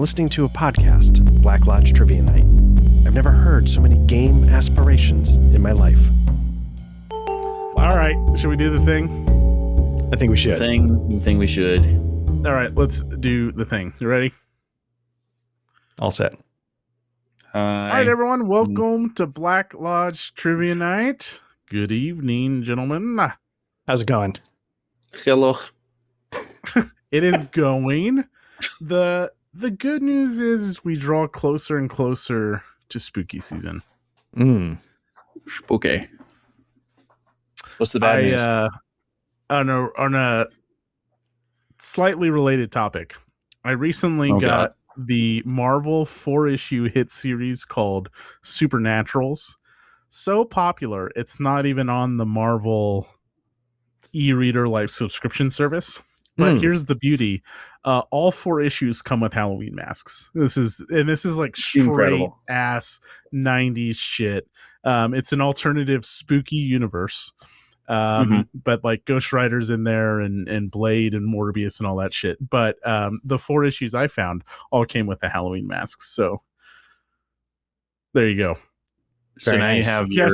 listening to a podcast, Black Lodge Trivia Night. I've never heard so many game aspirations in my life. All right, should we do the thing? I think we should. The thing we should. All right, let's do the thing. You ready? All set. All right, everyone, welcome to Black Lodge Trivia Night. Good evening, gentlemen. How's it going? Hello. It is going. The good news is we draw closer and closer to spooky season. Okay. What's the bad news? On a slightly related topic, I recently got the Marvel 4-issue hit series called Supernaturals. So popular, it's not even on the Marvel e-reader life subscription service. But here's the beauty. All 4 issues come with Halloween masks. This is like straight Incredible. ass 90s shit. It's an alternative spooky universe. But like Ghost Rider's in there and Blade and Morbius and all that shit. But the 4 issues I found all came with the Halloween masks. So there you go. So now you have your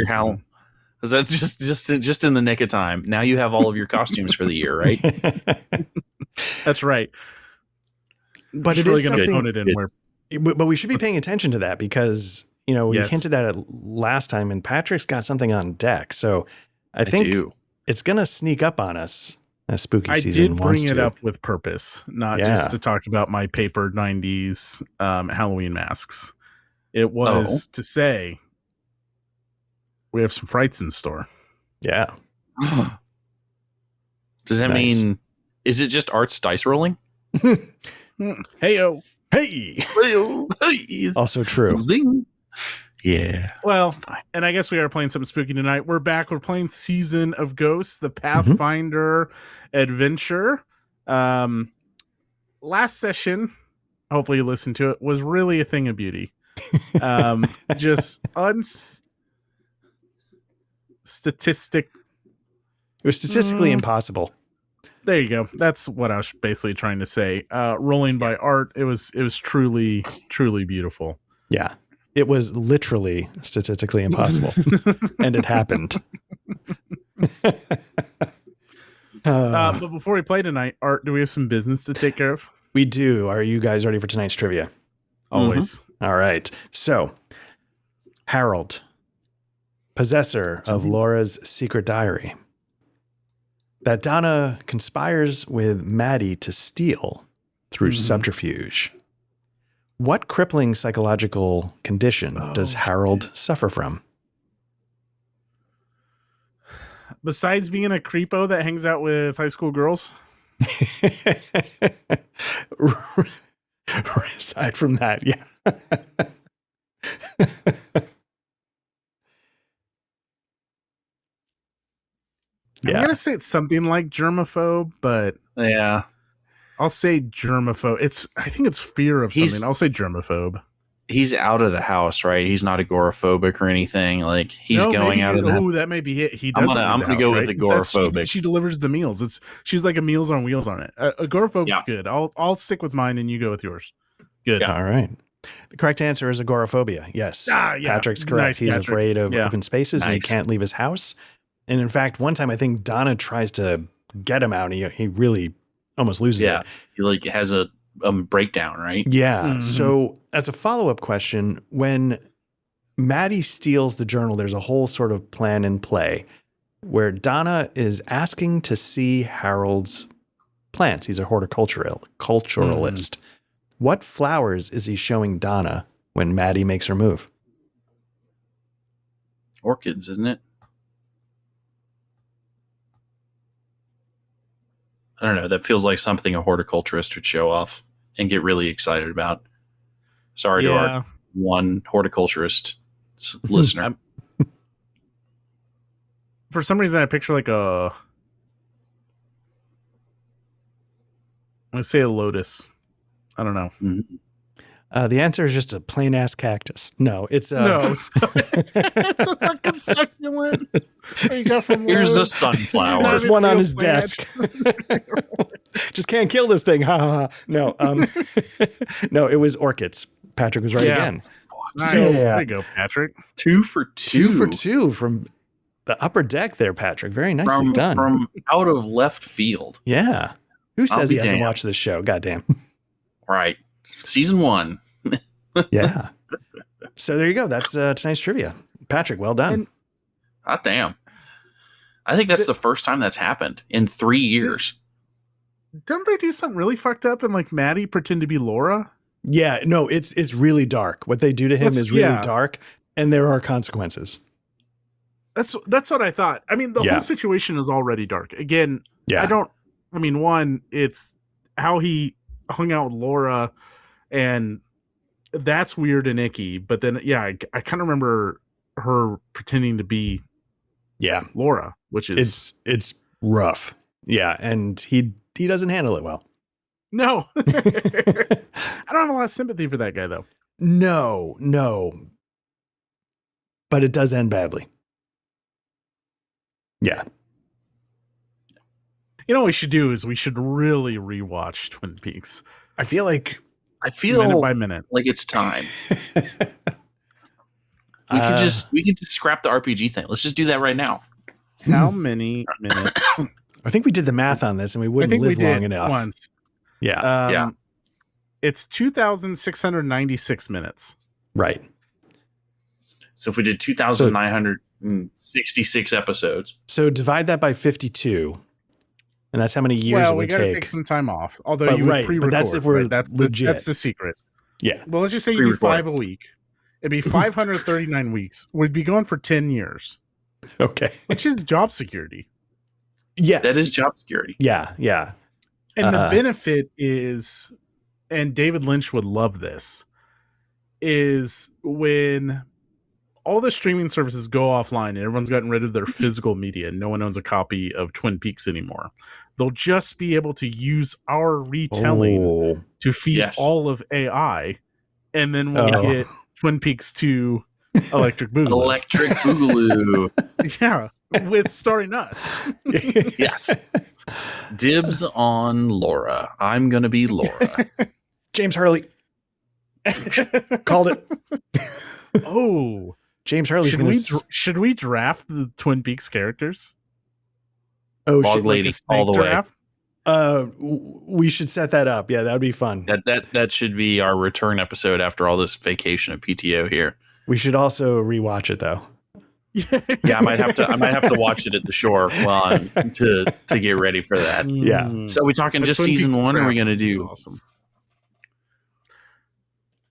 Halloween. Is that just in the nick of time? Now you have all of your costumes for the year, right? That's right. But it's it really is going to something. put it in where. But we should be paying attention to that because we hinted at it last time, and Patrick's got something on deck. So I think it's going to sneak up on us as spooky season. I did bring it up with purpose, not just to talk about my paper 90s Halloween masks. It was to say we have some frights in store. Yeah. Does that mean, is it just Art's dice rolling? Hey-o. Hey. Also true. Zing. Yeah. Well, and I guess we are playing something spooky tonight. We're back. We're playing Season of Ghosts, the Pathfinder adventure. Last session, hopefully you listened to it, was really a thing of beauty. Just it was statistically impossible. There you go. That's what I was basically trying to say. Rolling by Art, it was truly beautiful. Yeah. It was literally statistically impossible. And it happened. But before we play tonight, Art, do we have some business to take care of? We do. Are you guys ready for tonight's trivia? Always. All right. So, Harold, possessor of Laura's secret diary that Donna conspires with Maddie to steal through subterfuge. What crippling psychological condition does Harold suffer from? Besides being a creepo that hangs out with high school girls? Aside from that, yeah. I'm going to say it's something like germaphobe, but yeah, I'll say germaphobe. I think it's fear of something. I'll say germaphobe. He's out of the house, right? He's not agoraphobic or anything. Like he's going out of the house. That may be it. He does. I'm gonna go with agoraphobic. She delivers the meals. She's like a Meals on Wheels on it. Agoraphobe is good. I'll stick with mine and you go with yours. Good. Yeah. All right. The correct answer is agoraphobia. Yes. Patrick's correct. Nice, He's Patrick. afraid of open spaces and he can't leave his house. And in fact, one time I think Donna tries to get him out and he really almost loses it. He like has a breakdown, right? Yeah. Mm-hmm. So as a follow-up question, when Maddie steals the journal, there's a whole sort of plan in play where Donna is asking to see Harold's plants. He's a horticulturalist. What flowers is he showing Donna when Maddie makes her move? Orchids, isn't it? I don't know. That feels like something a horticulturist would show off and get really excited about. Sorry to our one horticulturist listener. For some reason, I picture like I'm going to say a lotus. I don't know. The answer is just a plain ass cactus. No, it's it's a fucking succulent. Here's a sunflower. There's one on his desk. Just can't kill this thing. Ha ha ha. No, no, it was orchids. Patrick was right again. Nice. There you go, Patrick. 2 for 2. 2 for 2 from the upper deck there, Patrick. Very nicely done. From out of left field. Yeah. Who says he hasn't damned. watched this show? Goddamn. Right. Season 1. Yeah. So there you go. That's tonight's trivia. Patrick, well done. God damn. I think that's the first time that's happened in 3 years. Don't they do something really fucked up and like Maddie pretend to be Laura? Yeah, no, it's really dark. What they do to him is really dark, and there are consequences. That's what I thought. I mean, the whole situation is already dark. Again, one, it's how he hung out with Laura, and that's weird and icky. But then, I kind of remember her pretending to be Laura, which is it's rough. Yeah, and he doesn't handle it well. No. I don't have a lot of sympathy for that guy, though. No. But it does end badly. Yeah. You know what we should do is we should really rewatch Twin Peaks. I feel minute by minute. Like it's time. We could just scrap the RPG thing. Let's just do that right now. How many minutes? I think we did the math on this and we wouldn't live long enough. Once. Yeah. It's 2,696 minutes. Right. So if we did 2,966 episodes. So divide that by 52. And that's how many years it would take. Well, we got to take some time off. Although you would pre-record. But that's if we're that's legit. That's the secret. Yeah. Well, let's just say you do 5 a week. It'd be 539 weeks. We'd be going for 10 years. Okay. Which is job security. Yes. That is job security. Yeah. And the benefit is, and David Lynch would love this, is when all the streaming services go offline and everyone's gotten rid of their physical media and no one owns a copy of Twin Peaks anymore, they'll just be able to use our retelling to feed all of AI, and then we'll get Twin Peaks 2 Electric Boogaloo. Electric Boogaloo. Yeah, with starring us. Yes. Dibs on Laura. I'm going to be Laura. James Hurley. Called it. Oh. James Hurley. Should we draft the Twin Peaks characters? Oh, Bog Lady all the draft? way. We should set that up. Yeah, that would be fun. That should be our return episode after all this vacation of PTO here. We should also rewatch it though. Yeah, I might have to watch it at the shore to get ready for that. Yeah. So are we talking just season 1 or are we going to do awesome?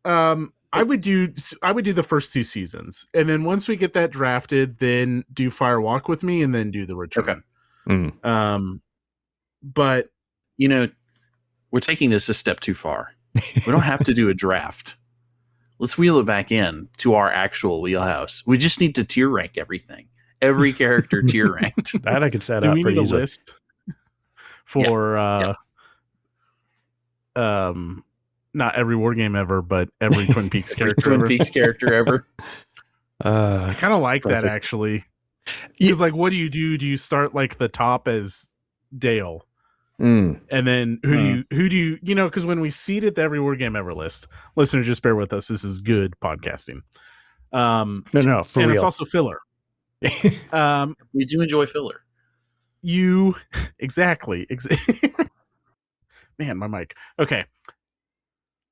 I would do the first 2 seasons, and then once we get that drafted, then do Fire Walk with Me, and then do the return. Okay. But we're taking this a step too far. We don't have to do a draft. Let's wheel it back in to our actual wheelhouse. We just need to tier rank everything. Every character tier ranked. That I could set up pretty easily. List for not every war game ever, but every Twin Peaks character Twin Peaks character ever. I kind of like that actually. Because what do? Do you start like the top as Dale? And then who do you because when we seeded the every war game ever list, listeners, just bear with us, this is good podcasting. No, for and real. It's also filler. We do enjoy filler. Exactly. Man, my mic. Okay.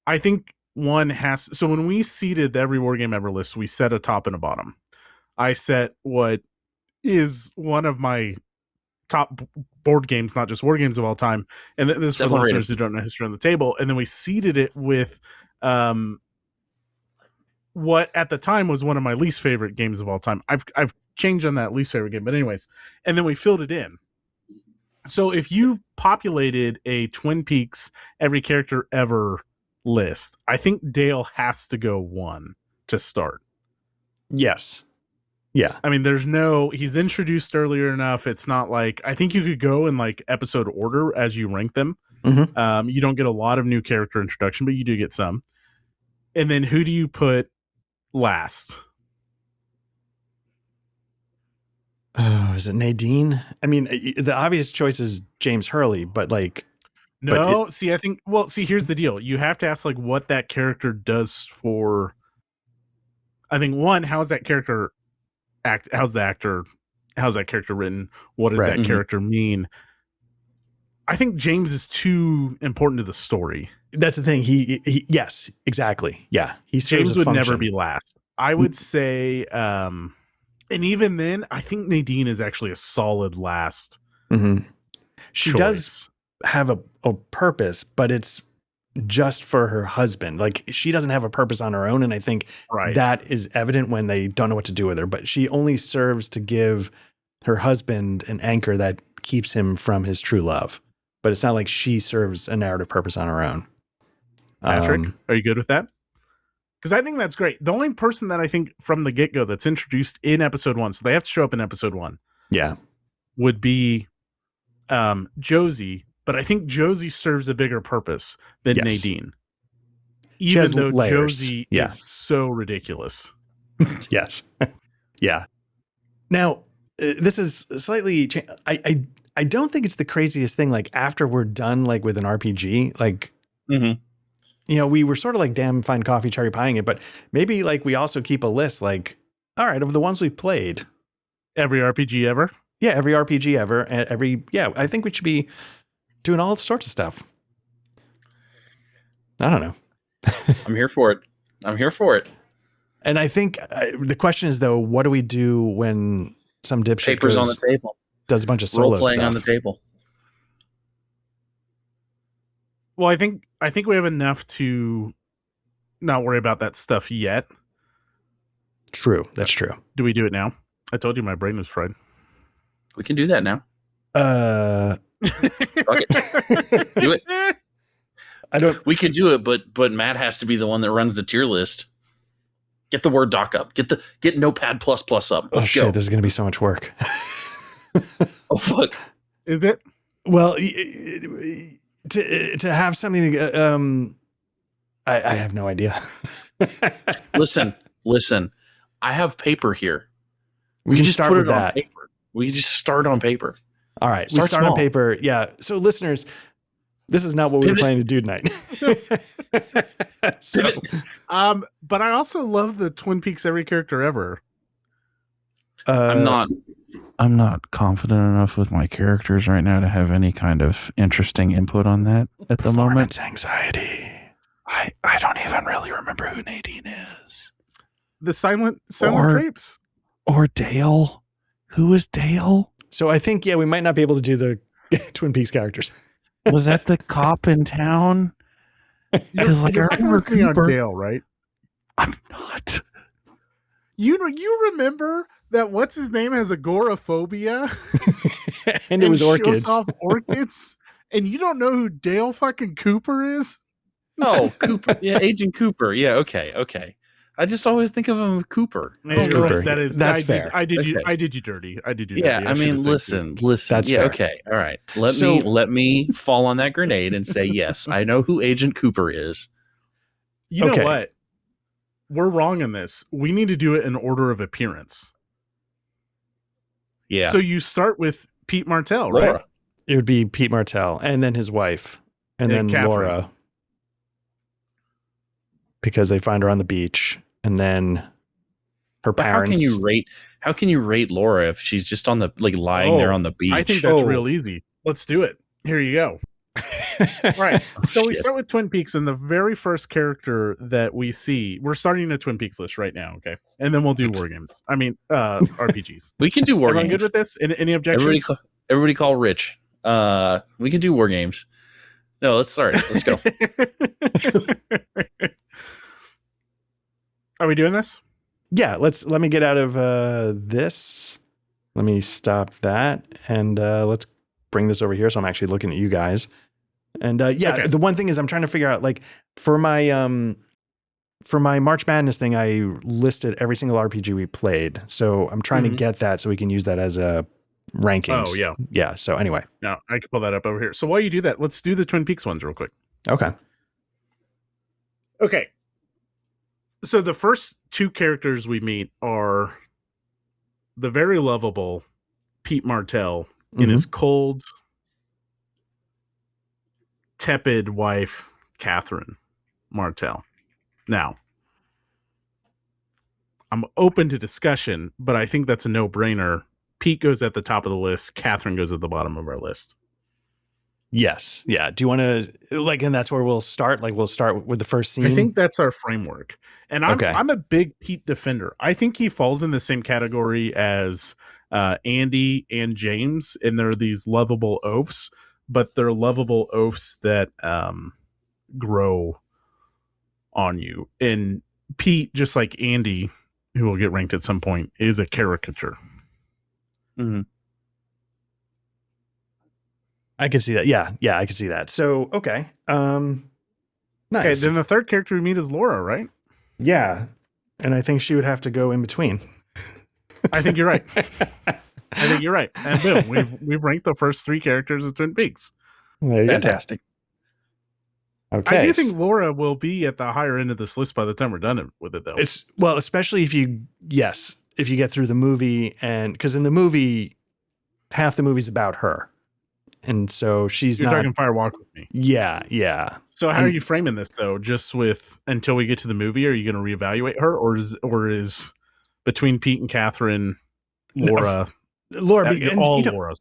I think one has, so when we seeded the every war game ever list, we set a top and a bottom. I set what is one of my top board games, not just war games of all time. And this is for listeners who don't know History on the Table. And then we seeded it with what at the time was one of my least favorite games of all time. I've changed on that least favorite game, but anyways. And then we filled it in. So if you populated a Twin Peaks every character ever list, I think Dale has to go 1 to start. Yes. Yeah. I mean, he's introduced earlier enough. It's not like, I think you could go in like episode order as you rank them. Mm-hmm. You don't get a lot of new character introduction, but you do get some. And then who do you put last? Oh, is it Nadine? I mean, the obvious choice is James Hurley, but like, No, see, I think. Well, see, here's the deal. You have to ask like what that character does for. I think one, how's that character act? How's the actor? How's that character written? What does that character mean? I think James is too important to the story. That's the thing. He yes, exactly. Yeah, he serves James a would function. never be last. I would say, and even then, I think Nadine is actually a solid last. She choice. does have a purpose, but it's just for her husband. Like she doesn't have a purpose on her own, and I think that is evident when they don't know what to do with her. But she only serves to give her husband an anchor that keeps him from his true love. But it's not like she serves a narrative purpose on her own. Patrick, are you good with that? Because I think that's great. The only person that I think from the get-go that's introduced in episode 1, so they have to show up in episode 1. Yeah. Would be Josie, but I think Josie serves a bigger purpose than Nadine. Even though Josie is so ridiculous. Yes. Yeah. Now, this is slightly I don't think it's the craziest thing. Like after we're done, like with an RPG, like, you know, we were sort of like, damn, fine coffee, cherry pieing it, but maybe like we also keep a list like, all right, of the ones we've played. Every RPG ever? Yeah. Every RPG ever. I think we should be doing all sorts of stuff. I don't know. I'm here for it. And I think the question is though, what do we do when some dipshit papers on the table does a bunch of solo role playing stuff on the table? Well, I think we have enough to not worry about that stuff yet. True. That's true. Do we do it now? I told you my brain was fried. We can do that now. Fuck it. Do it. We could do it, but Matt has to be the one that runs the tier list. Get the Word doc up. Get Notepad++ up. Let's go. Shit, this is going to be so much work. Oh fuck. Is it? Well, to have something to I have no idea. Listen. I have paper here. We can just start with that. On paper. We can just start on paper. All right. We start on paper. Yeah. So listeners, this is not what we were planning to do tonight. But I also love the Twin Peaks Every Character Ever. I'm not confident enough with my characters right now to have any kind of interesting input on that at the moment. Anxiety. I don't even really remember who Nadine is. The silent drapes. Or Dale. Who is Dale? So I think, we might not be able to do the Twin Peaks characters. Was that the cop in town? Because like I remember Cooper. Dale, right? I'm not. You remember that what's his name has agoraphobia? and it was orchids. Shows off orchids. And you don't know who Dale fucking Cooper is? Oh, Cooper. Yeah, Agent Cooper. Yeah, okay. I just always think of him as Cooper. It's Cooper. That's fair. I did you dirty. Yeah, I mean, listen. That's fair. Okay, all right. Let me fall on that grenade and say yes. I know who Agent Cooper is. You know what? We're wrong in this. We need to do it in order of appearance. Yeah. So you start with Pete Martell, right? Laura. It would be Pete Martell, and then his wife, and then Catherine. Laura, because they find her on the beach. And then her parents. How can you rate Laura if she's just on the lying there on the beach? I think that's real easy. Let's do it. Here you go. Right. So we start with Twin Peaks, and the very first character that we see, we're starting a Twin Peaks list right now, okay? And then we'll do war games. I mean, RPGs. We can do war games. Everyone good with this? Any objections? Everybody call Rich. We can do war games. No, let's start. Let's go. Are we doing this? Yeah, let me get out of this. Let me stop that. And let's bring this over here. So I'm actually looking at you guys. And the one thing is I'm trying to figure out, like, for my March Madness thing, I listed every single RPG we played. So I'm trying to get that so we can use that as a rankings. Oh, yeah. Yeah. So anyway. Now I can pull that up over here. So while you do that, let's do the Twin Peaks ones real quick. Okay. So the first two characters we meet are the very lovable Pete Martell in his cold, tepid wife, Catherine Martell. Now, I'm open to discussion, but I think that's a no-brainer. Pete goes at the top of the list. Catherine goes at the bottom of our list. Yes. Yeah. Do you want to and that's where we'll start? Like we'll start with the first scene. I think that's our framework. And I'm a big Pete defender. I think he falls in the same category as Andy and James, and they're these lovable oafs, but they're lovable oafs that grow on you. And Pete, just like Andy, who will get ranked at some point, is a caricature. Mm-hmm. I can see that. Yeah, I can see that. So, okay. Nice. Okay, then the third character we meet is Laura, right? Yeah. And I think she would have to go in between. I think you're right. And boom, we've ranked the first 3 characters of Twin Peaks. There you Fantastic. Go. Okay. I do think Laura will be at the higher end of this list by the time we're done with it, though. Especially if you get through the movie, and because in the movie, half the movie's about her. And so You're talking Fire Walk with Me. Yeah. So how are you framing this though? Just with until we get to the movie, are you going to reevaluate her, or is between Pete and Catherine, Laura, all Laura's?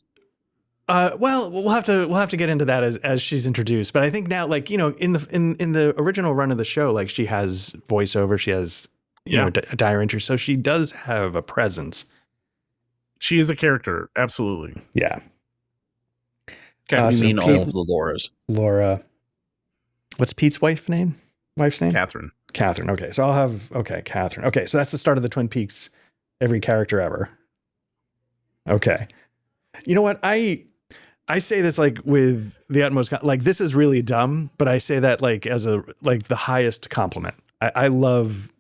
Well, we'll have to get into that as she's introduced. But I think now, like, in the original run of the show, like she has voiceover, she has a dire interest, so she does have a presence. She is a character, absolutely. Yeah. Okay, you mean Pete, all of the Lauras? Laura. What's Pete's wife's name? Catherine. Okay, so I'll have Catherine. Okay, so that's the start of the Twin Peaks. Every character ever. Okay. You know what? I say this like with the utmost, like this is really dumb, but I say that like as the highest compliment. I love,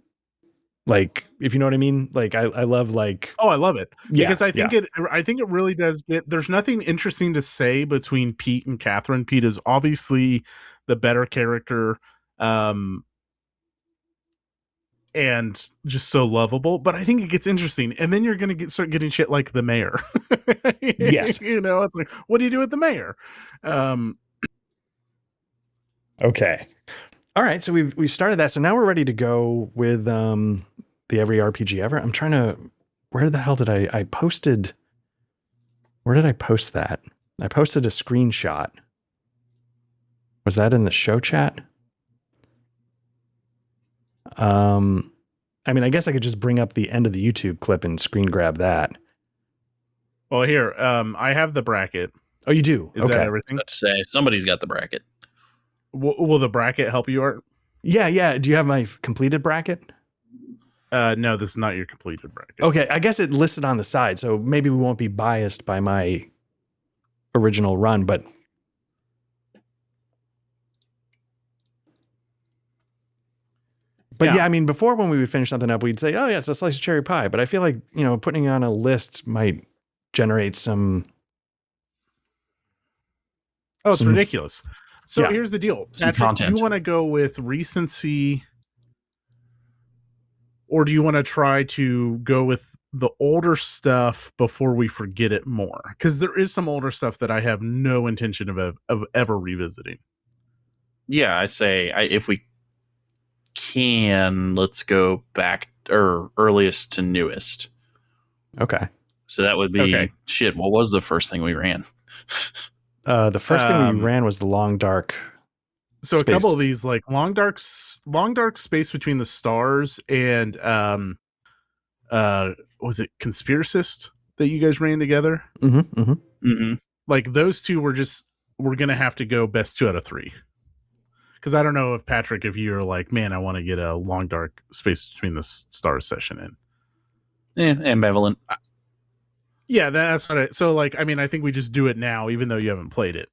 like, if you know what I mean, like I love, like, I love it because I think it really does there's nothing interesting to say between Pete and Catherine. Pete is obviously the better character, and just so lovable, but I think it gets interesting, and then you're going to start getting shit like the mayor. Yes. It's like, what do you do with the mayor? Okay. All right. So we've started that. So now we're ready to go with, the Every RPG Ever. I'm trying to, where the hell did I posted, where did I post that? I posted a screenshot. Was that in the show chat? I mean, I guess I could just bring up the end of the YouTube clip and screen grab that. Well, here, I have the bracket. Oh, you do? Is that everything? Let's say somebody's got the bracket. Will the bracket help you, Art? Yeah. Do you have my completed bracket? No, this is not your completed bracket. Okay, I guess it listed on the side, so maybe we won't be biased by my original run, but yeah, I mean, before when we would finish something up, we'd say, oh yeah, it's a slice of cherry pie. But I feel like, putting it on a list might generate some. Oh, it's ridiculous. So here's the deal. Patrick, do you want to go with recency, or do you want to try to go with the older stuff before we forget it more? Because there is some older stuff that I have no intention of ever revisiting. Yeah, I say if we can, let's go back or earliest to newest. Okay. So that would be shit. What was the first thing we ran? The first thing we ran was the Long Dark. So Space. A couple of these, like Long Dark Space Between the Stars, and was it Conspiracist that you guys ran together? Like those two we're gonna have to go best 2 out of 3. Because I don't know if Patrick, if you're like, man, I want to get a Long Dark Space Between the Stars session in. Yeah, ambivalent. Yeah, that's what so like, I mean, I think we just do it now, even though you haven't played it.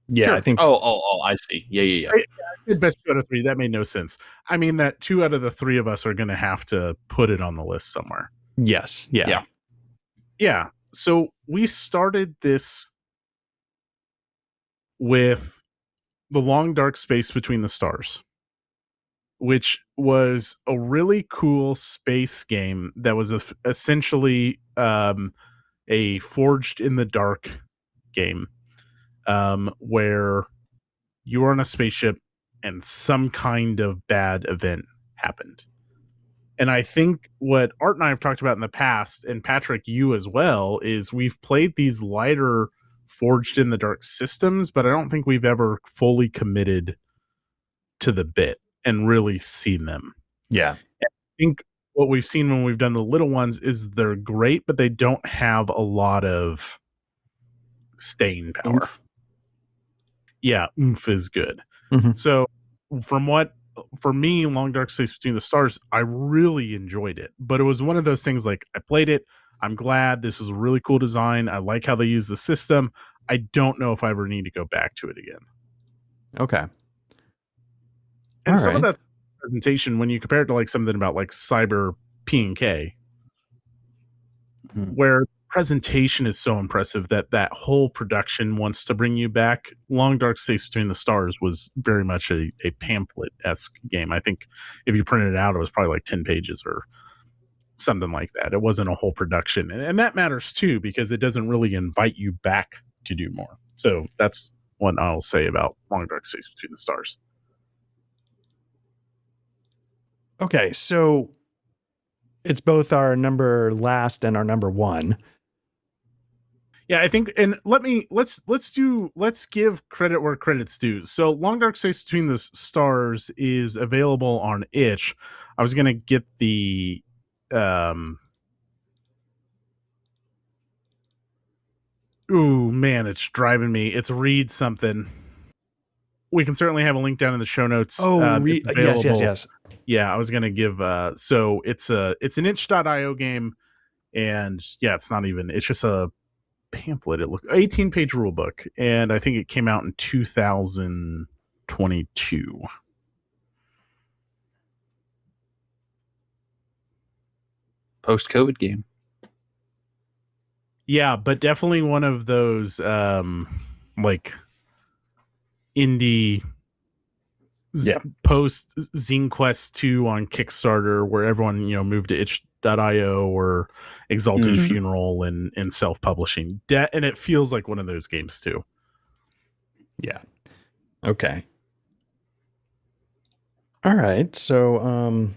Yeah, sure. I think. Oh, I see. Yeah. I did best 2 out of 3. That made no sense. I mean, that 2 out of the 3 of us are going to have to put it on the list somewhere. Yes. Yeah. So we started this with the Long Dark Space Between the Stars, which was a really cool space game that was essentially a Forged in the Dark game, where you were on a spaceship and some kind of bad event happened. And I think what Art and I have talked about in the past, and Patrick, you as well, is we've played these lighter Forged in the Dark systems, but I don't think we've ever fully committed to the bit and really seen them. Yeah. And I think what we've seen when we've done the little ones is they're great, but they don't have a lot of staying power. Oomph. Yeah, oomph is good. Mm-hmm. So for me, Long Dark Space Between the Stars, I really enjoyed it. But it was one of those things like I played it. I'm glad. This is a really cool design. I like how they use the system. I don't know if I ever need to go back to it again. Okay. And some of that presentation, when you compare it to like something about like CBR+PNK, where presentation is so impressive that whole production wants to bring you back. Long Dark Space Between the Stars was very much a pamphlet-esque game. I think if you printed it out, it was probably like 10 pages or something like that. It wasn't a whole production. And that matters too, because it doesn't really invite you back to do more. So that's what I'll say about Long Dark Space Between the Stars. Okay, so it's both our number last and our number one. Yeah, I think, and let's give credit where credit's due. So Long Dark Space Between the Stars is available on itch. I was gonna get the ooh man, it's driving me. It's read something. We can certainly have a link down in the show notes. Yes. Yeah, I was gonna give so it's an itch.io game, and yeah, it's just a pamphlet. It looked 18-page rule book, and I think it came out in 2022. Post-COVID game. Yeah, but definitely one of those like indie post Zine Quest 2 on Kickstarter, where everyone moved to itch.io or Exalted Funeral and self-publishing. And it feels like one of those games too. Yeah. Okay. All right. So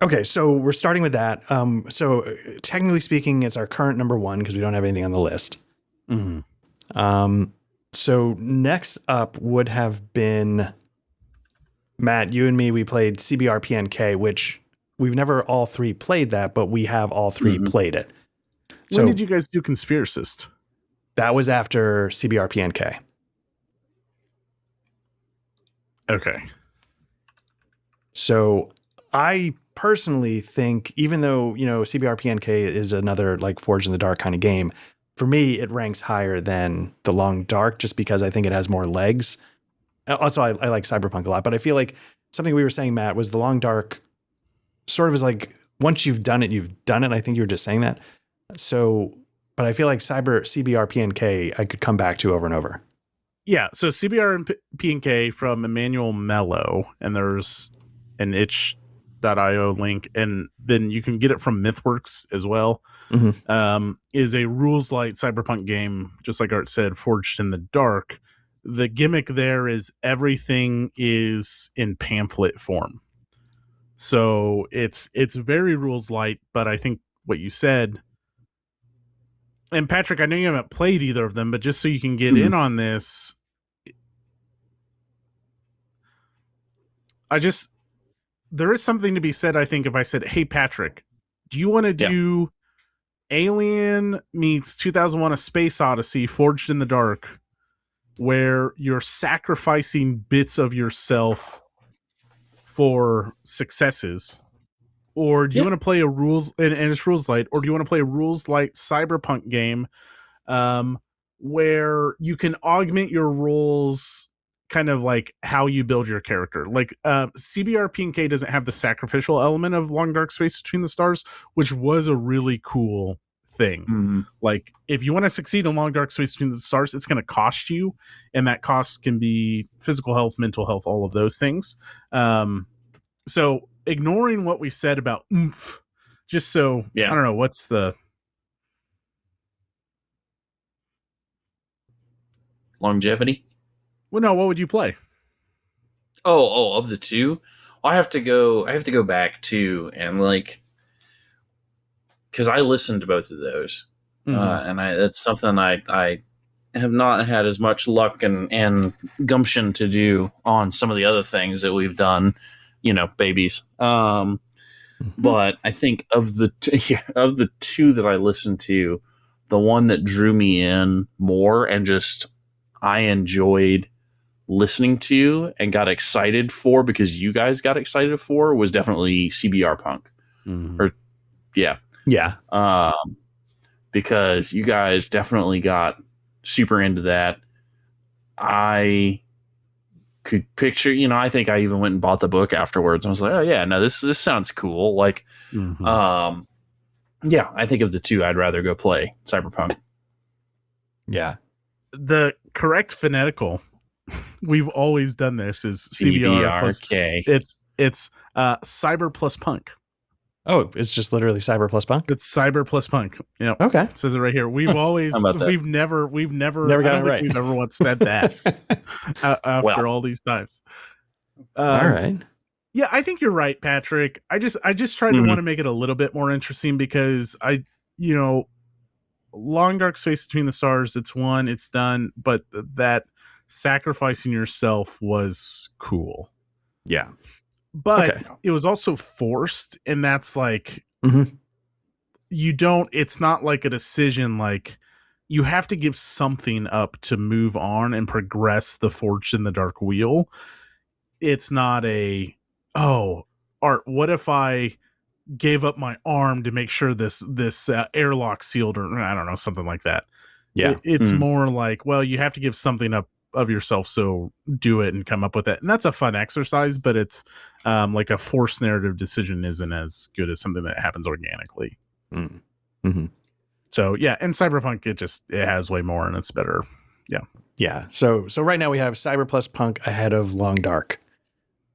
okay, so we're starting with that. So technically speaking, it's our current number one because we don't have anything on the list. Mm-hmm. So next up would have been Matt, you and me. We played CBR+PNK, which we've never all three played that, but we have all three played it. When did you guys do Conspiracist? That was after CBR+PNK. Okay. So I personally think, even though, CBR+PNK is another like Forged in the Dark kind of game, for me, it ranks higher than The Long Dark just because I think it has more legs. Also, I like Cyberpunk a lot, but I feel like something we were saying, Matt, was The Long Dark sort of is like, once you've done it, you've done it. I think you were just saying that. So, but I feel like CBR+PNK, I could come back to over and over. Yeah. So CBR+PNK from Emanoel Melo, and there's an itch.io link, and then you can get it from MythWorks as well. Is a rules light cyberpunk game, just like Art said, Forged in the Dark. The gimmick there is everything is in pamphlet form. So it's very rules light, but I think what you said, and Patrick, I know you haven't played either of them, but just so you can get in on this, there is something to be said, I think, if I said, hey, Patrick, do you want to do Alien meets 2001 A Space Odyssey, Forged in the Dark, where you're sacrificing bits of yourself for successes? Or do you want to play a rules, and it's rules light, or do you want to play a rules light cyberpunk game where you can augment your roles, kind of like how you build your character? Like CBR+PNK doesn't have the sacrificial element of Long Dark Space Between the Stars, which was a really cool thing. Like, if you want to succeed in Long Dark Space Between the Stars, it's going to cost you, and that cost can be physical health, mental health, all of those things. So ignoring what we said about oomph, just so I don't know, what's the longevity. Well, no, what would you play? Of the two, well, I have to go back to and like because I listened to both of those, and it's something I have not had as much luck and gumption to do on some of the other things that we've done, babies. But I think of the two that I listened to, the one that drew me in more and just I enjoyed listening to and got excited for because you guys got excited for was definitely CBR Punk. Or yeah. Because you guys definitely got super into that. I could picture, I think I even went and bought the book afterwards. I was like, oh yeah, no, this sounds cool. Like, yeah, I think of the two, I'd rather go play Cyberpunk. Yeah. The correct phonetical, we've always done this, is CBR plus K. It's Cyber plus Punk. Oh, it's just literally Cyber plus Punk? It's Cyber plus Punk. Yeah. Okay. It says it right here. We've always, we've never got it right. We've never once said that after all these times. All right. Yeah, I think you're right, Patrick. I just tried to want to make it a little bit more interesting because Long Dark Space Between the Stars, it's done, but that sacrificing yourself was cool. Yeah. But it was also forced, and that's like it's not like a decision, like you have to give something up to move on and progress the Forged in the Dark wheel. It's not Art, what if I gave up my arm to make sure this airlock sealed, or I don't know, something like that. Yeah. It's more like, well, you have to give something up of yourself, so do it and come up with it. And that's a fun exercise, but it's like a forced narrative decision isn't as good as something that happens organically. So yeah, and Cyberpunk, it has way more and it's better. Yeah. So right now we have Cyber plus Punk ahead of Long Dark.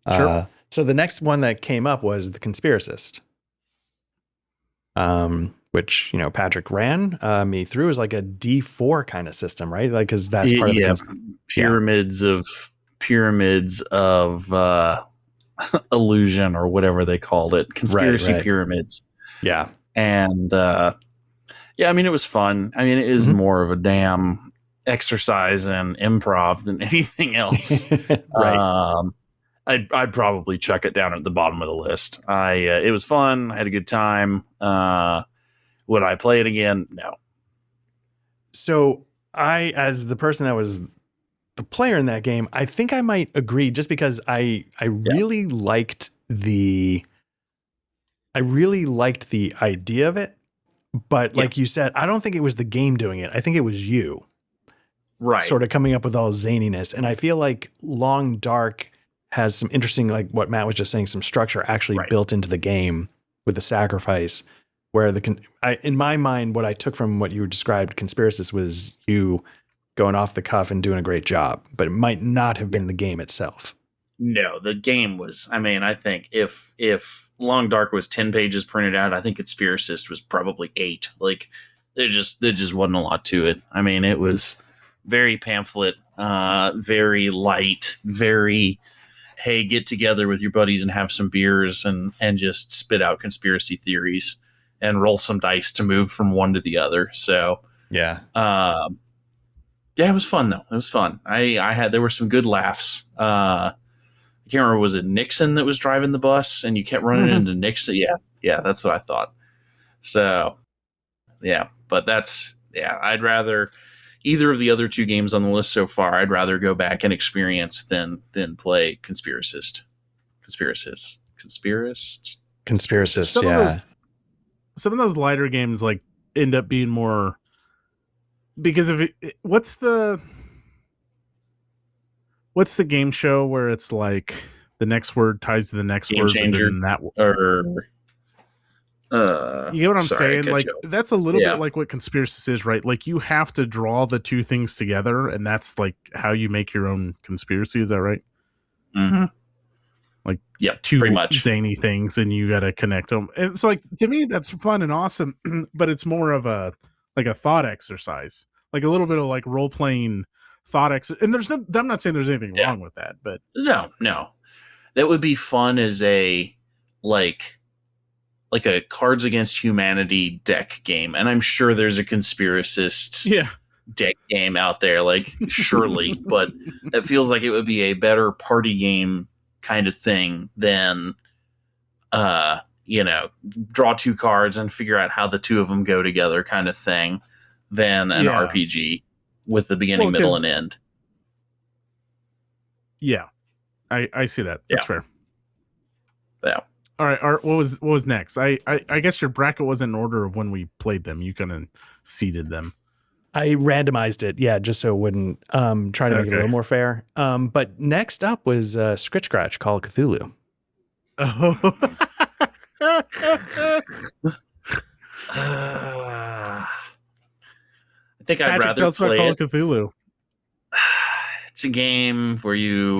Sure. So the next one that came up was The Conspiracist, which Patrick ran me through, is like a D4 kind of system, right? Like, because that's part of the pyramids of illusion, or whatever they called it, conspiracy pyramids. Yeah, and I mean, it was fun. I mean, it is more of a damn exercise in improv than anything else. Right. I'd probably chuck it down at the bottom of the list. It was fun. I had a good time. Would I play it again? No. So I, as the person that was the player in that game, I think I might agree, just because I really liked the idea of it. But like you said, I don't think it was the game doing it. I think it was you. Right. Sort of coming up with all zaniness. And I feel like Long Dark has some interesting, like what Matt was just saying, some structure actually built into the game with the sacrifice, where in my mind, what I took from what you described, Conspiracist, was you going off the cuff and doing a great job, but it might not have been the game itself. No, the game was, I mean, I think if Long Dark was 10 pages printed out, I think Conspiracist was probably 8. Like, there just wasn't a lot to it. I mean, it was very pamphlet, very light, very, hey, get together with your buddies and have some beers and just spit out conspiracy theories and roll some dice to move from one to the other. So yeah, it was fun though. It was fun. There were some good laughs. I can't remember, was it Nixon that was driving the bus and you kept running into Nixon? Yeah, that's what I thought. So yeah, but I'd rather either of the other two games on the list so far. I'd rather go back and experience than play Conspiracist. Yeah. Some of those lighter games like end up being more, because of it, what's the game show where it's like the next word ties to the next Game word, Changer, and that you get what I'm saying? Like, that's a little bit like what Conspiracist is, right? Like, you have to draw the two things together, and that's like how you make your own conspiracy. Is that right? Mm-hmm. Like, two pretty much zany things, and you got to connect them. And it's like, to me, that's fun and awesome, but it's more of a thought exercise, like a little bit of like role playing thought and I'm not saying there's anything wrong with that, but no, that would be fun as a like a Cards Against Humanity deck game, and I'm sure there's a conspiracist deck game out there, like surely, but that feels like it would be a better party game kind of thing than draw 2 cards and figure out how the 2 of them go together kind of thing than an RPG with the beginning, middle, and end. Yeah, I see that. That's fair. Yeah. All right. What was next? I guess your bracket wasn't in order of when we played them. You kind of seeded them. I randomized it, just so it wouldn't try to make it a little more fair. But next up was Scritch Scratch, Call of Cthulhu. Oh. I think Patrick, I'd rather tell us about play Call it. of Cthulhu. It's a game where you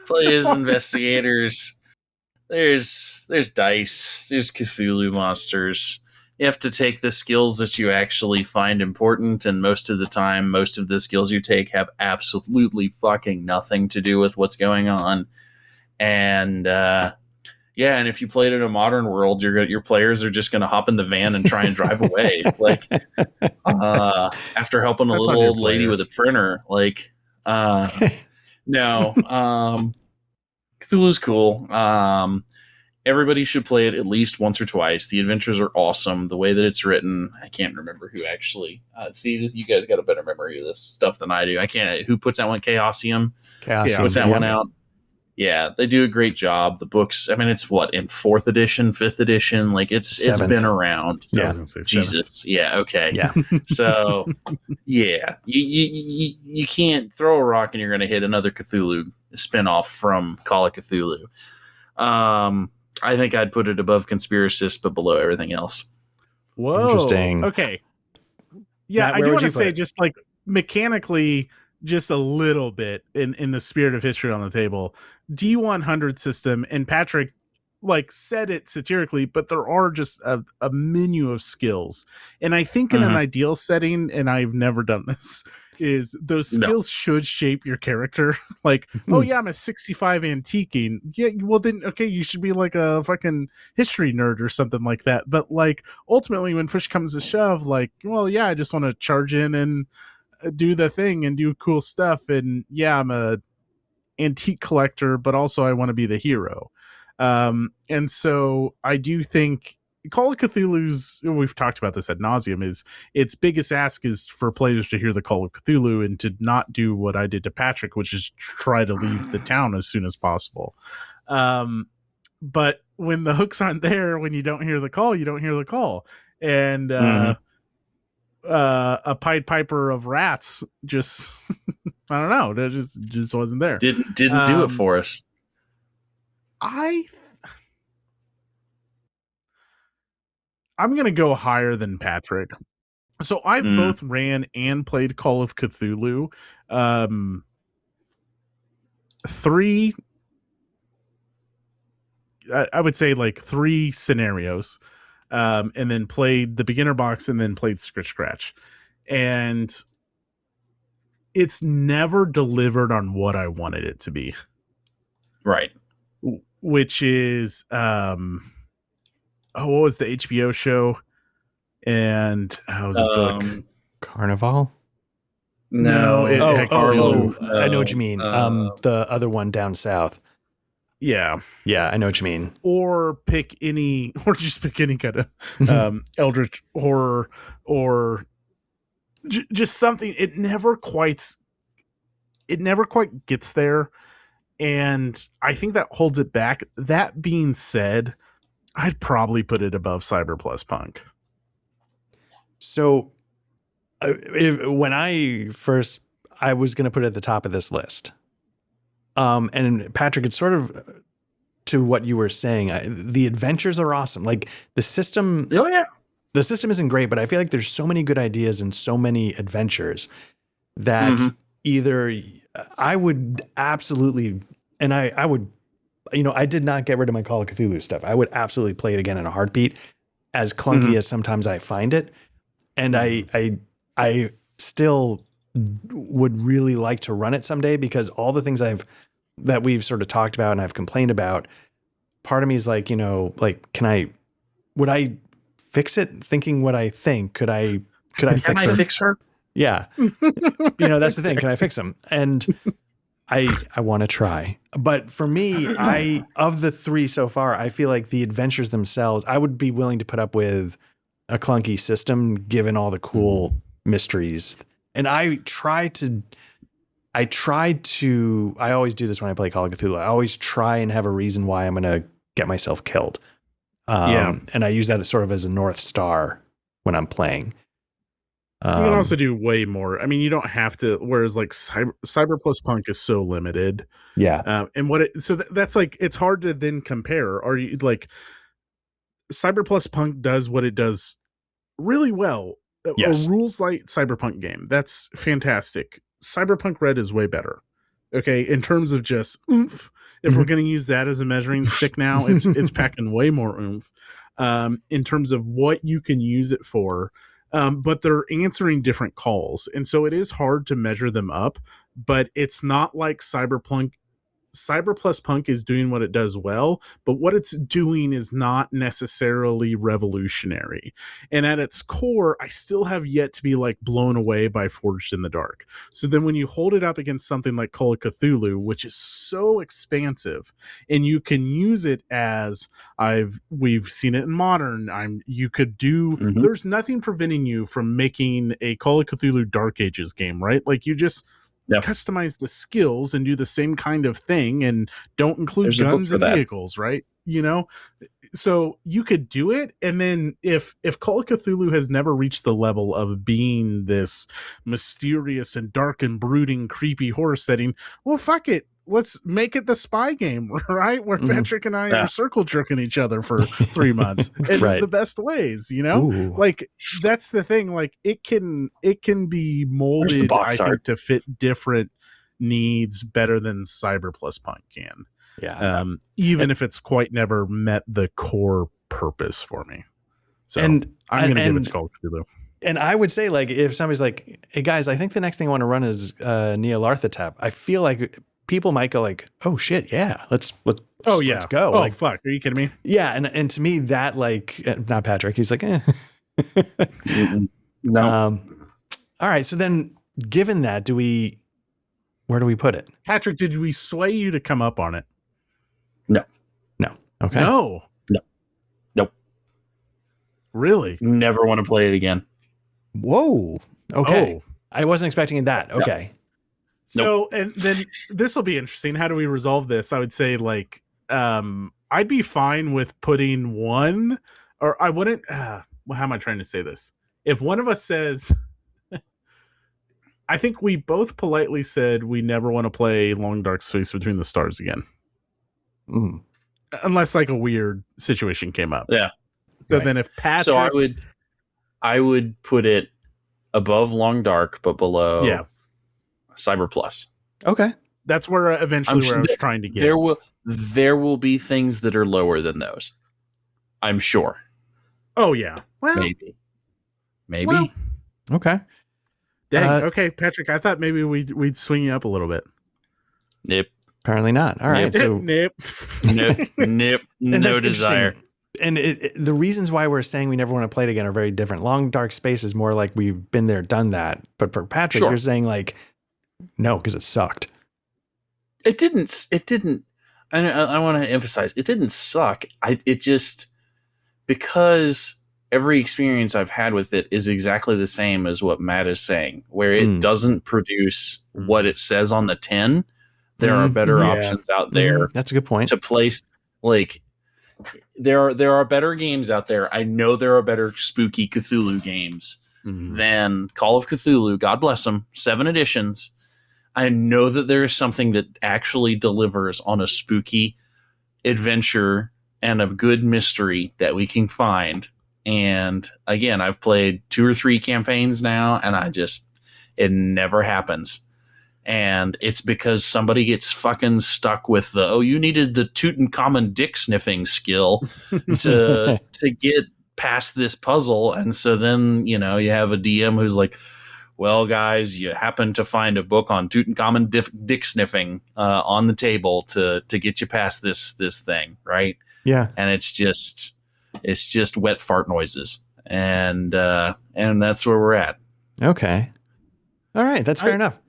play as investigators. There's dice. There's Cthulhu monsters. You have to take the skills that you actually find important, and most of the time, most of the skills you take have absolutely fucking nothing to do with what's going on. And and if you play it in a modern world, your players are just going to hop in the van and try and drive away. Like after helping a little old lady with a printer. Like no, Cthulhu's cool. Everybody should play it at least once or twice. The adventures are awesome. The way that it's written, I can't remember who actually. You guys got a better memory of this stuff than I do. I can't. Who puts that one? Chaosium. Puts that one out. Yeah, they do a great job. The books. I mean, it's in 4th edition, 5th edition. Like it's been around. Yeah, Jesus. Yeah. Okay. Yeah. So you can't throw a rock and you're going to hit another Cthulhu spinoff from Call of Cthulhu. I think I'd put it above Conspiracist, but below everything else. Whoa. Interesting. Okay. Yeah, Matt, I do want to say, just like mechanically, just a little bit in the spirit of history on the table, D100 system, and Patrick said it satirically, but there are just a menu of skills. And I think in an ideal setting, and I've never done this, is those skills should shape your character. I'm a 65 antiquing. Yeah, well then, okay, you should be like a fucking history nerd or something like that. But ultimately when push comes to shove, I just want to charge in and do the thing and do cool stuff. And I'm a antique collector, but also I want to be the hero. And so I do think Call of Cthulhu's, we've talked about this ad nauseum, is its biggest ask is for players to hear the Call of Cthulhu and to not do what I did to Patrick, which is try to leave the town as soon as possible. But when the hooks aren't there, when you don't hear the call, you don't hear the call. And a Pied Piper of rats just I don't know, that just wasn't there. Didn't do it for us. I'm going to go higher than Patrick. So I've both ran and played Call of Cthulhu. 3, I would say 3 scenarios. And then played the beginner box and then played Scritch Scratch. And it's never delivered on what I wanted it to be. Right. Which is what was the HBO show? And it was a book. Carnival? No. I know what you mean. The other one down south. Yeah. Yeah, I know what you mean. Or just pick any kind of eldritch horror or just something. It never quite gets there. And I think that holds it back. That being said, I'd probably put it above CBR+PNK. So when I was going to put it at the top of this list. And Patrick, it's sort of to what you were saying. The adventures are awesome. The system. Oh yeah. The system isn't great, but I feel like there's so many good ideas and so many adventures that either I would absolutely, and I would, I did not get rid of my Call of Cthulhu stuff. I would absolutely play it again in a heartbeat, as clunky as sometimes I find it. And I still would really like to run it someday, because all the things that we've sort of talked about and I've complained about, part of me is like, like, would I fix it thinking what I think? Could I fix her? Yeah. That's the thing. Can I fix them? And I want to try. But for me, of the 3 so far, I feel like the adventures themselves, I would be willing to put up with a clunky system given all the cool mysteries. And I always do this when I play Call of Cthulhu. I always try and have a reason why I'm going to get myself killed. And I use that as sort of as a North Star when I'm playing. You can also do way more. I mean, you don't have to. Whereas like Cyber+PNK is so limited. Yeah. And that's like, it's hard to then compare. Are you like Cyber+PNK does what it does really well. Yes. A rules light Cyberpunk game. That's fantastic. Cyberpunk Red is way better. Okay. In terms of just oomph, if we're going to use that as a measuring stick now, it's packing way more oomph in terms of what you can use it for. But they're answering different calls. And so it is hard to measure them up, but it's not like Cyber+PNK is doing what it does well, but what it's doing is not necessarily revolutionary. And at its core, I still have yet to be like blown away by Forged in the Dark. So then when you hold it up against something like Call of Cthulhu, which is so expansive, and you can use it as we've seen it in modern, there's nothing preventing you from making a Call of Cthulhu Dark Ages game, right? Like you just customize the skills and do the same kind of thing and don't include guns and vehicles, right? So you could do it. And then if Call of Cthulhu has never reached the level of being this mysterious and dark and brooding, creepy horror setting, well, fuck it. Let's make it the spy game, right? Where Patrick and I are circle jerking each other for 3 months in the best ways, Ooh. Like that's the thing. Like it can be molded, I think, to fit different needs better than Cyber+PNK can. Yeah. Even if it's quite never met the core purpose for me. So I'm going to give it to Call of Cthulhu. And I would say, like, if somebody's like, hey guys, I think the next thing I want to run is Nyarlathotep, I feel like people might go like, oh shit, yeah, let's go. Oh, like, fuck, are you kidding me? Yeah, and to me that, like, not Patrick, he's like, eh. No. All right, so then given that, where do we put it? Patrick, did we sway you to come up on it? No. Okay. No. Nope. Really? Never want to play it again. Whoa. Okay. Oh. I wasn't expecting that. Okay. So, and then this will be interesting. How do we resolve this? I would say, like, I'd be fine with putting one, or I wouldn't. How am I trying to say this? If one of us says, I think we both politely said we never want to play Long Dark Space Between the Stars again. Unless like a weird situation came up. Yeah. So then if Patrick. So I would put it above Long Dark, but below Cyber+. Okay. That's where eventually where I was trying to get. There will be things that are lower than those. I'm sure. Oh yeah. Well, maybe. Well, okay. Dang. Okay, Patrick. I thought maybe we'd swing you up a little bit. Nope. Apparently not. All right. So nope. No desire. And the reasons why we're saying we never want to play it again are very different. Long Dark Space is more like we've been there, done that. But for Patrick, you're saying like, no, because it sucked. It didn't. I want to emphasize, it didn't suck. It just, because every experience I've had with it is exactly the same as what Matt is saying, where it doesn't produce what it says on the tin. There are better options out there. That's a good point. To place, like, there are better games out there. I know there are better spooky Cthulhu games than Call of Cthulhu. God bless them. 7 editions. I know that there is something that actually delivers on a spooky adventure and a good mystery that we can find. And again, I've played 2 or 3 campaigns now, and it never happens. And it's because somebody gets fucking stuck with you needed the Tutankhamun dick sniffing skill to get past this puzzle. And so then, you have a DM who's like, well, guys, you happen to find a book on Tutankhamun dick sniffing on the table to get you past this thing, right? Yeah. And it's just wet fart noises, and that's where we're at. Okay. All right, that's fair enough.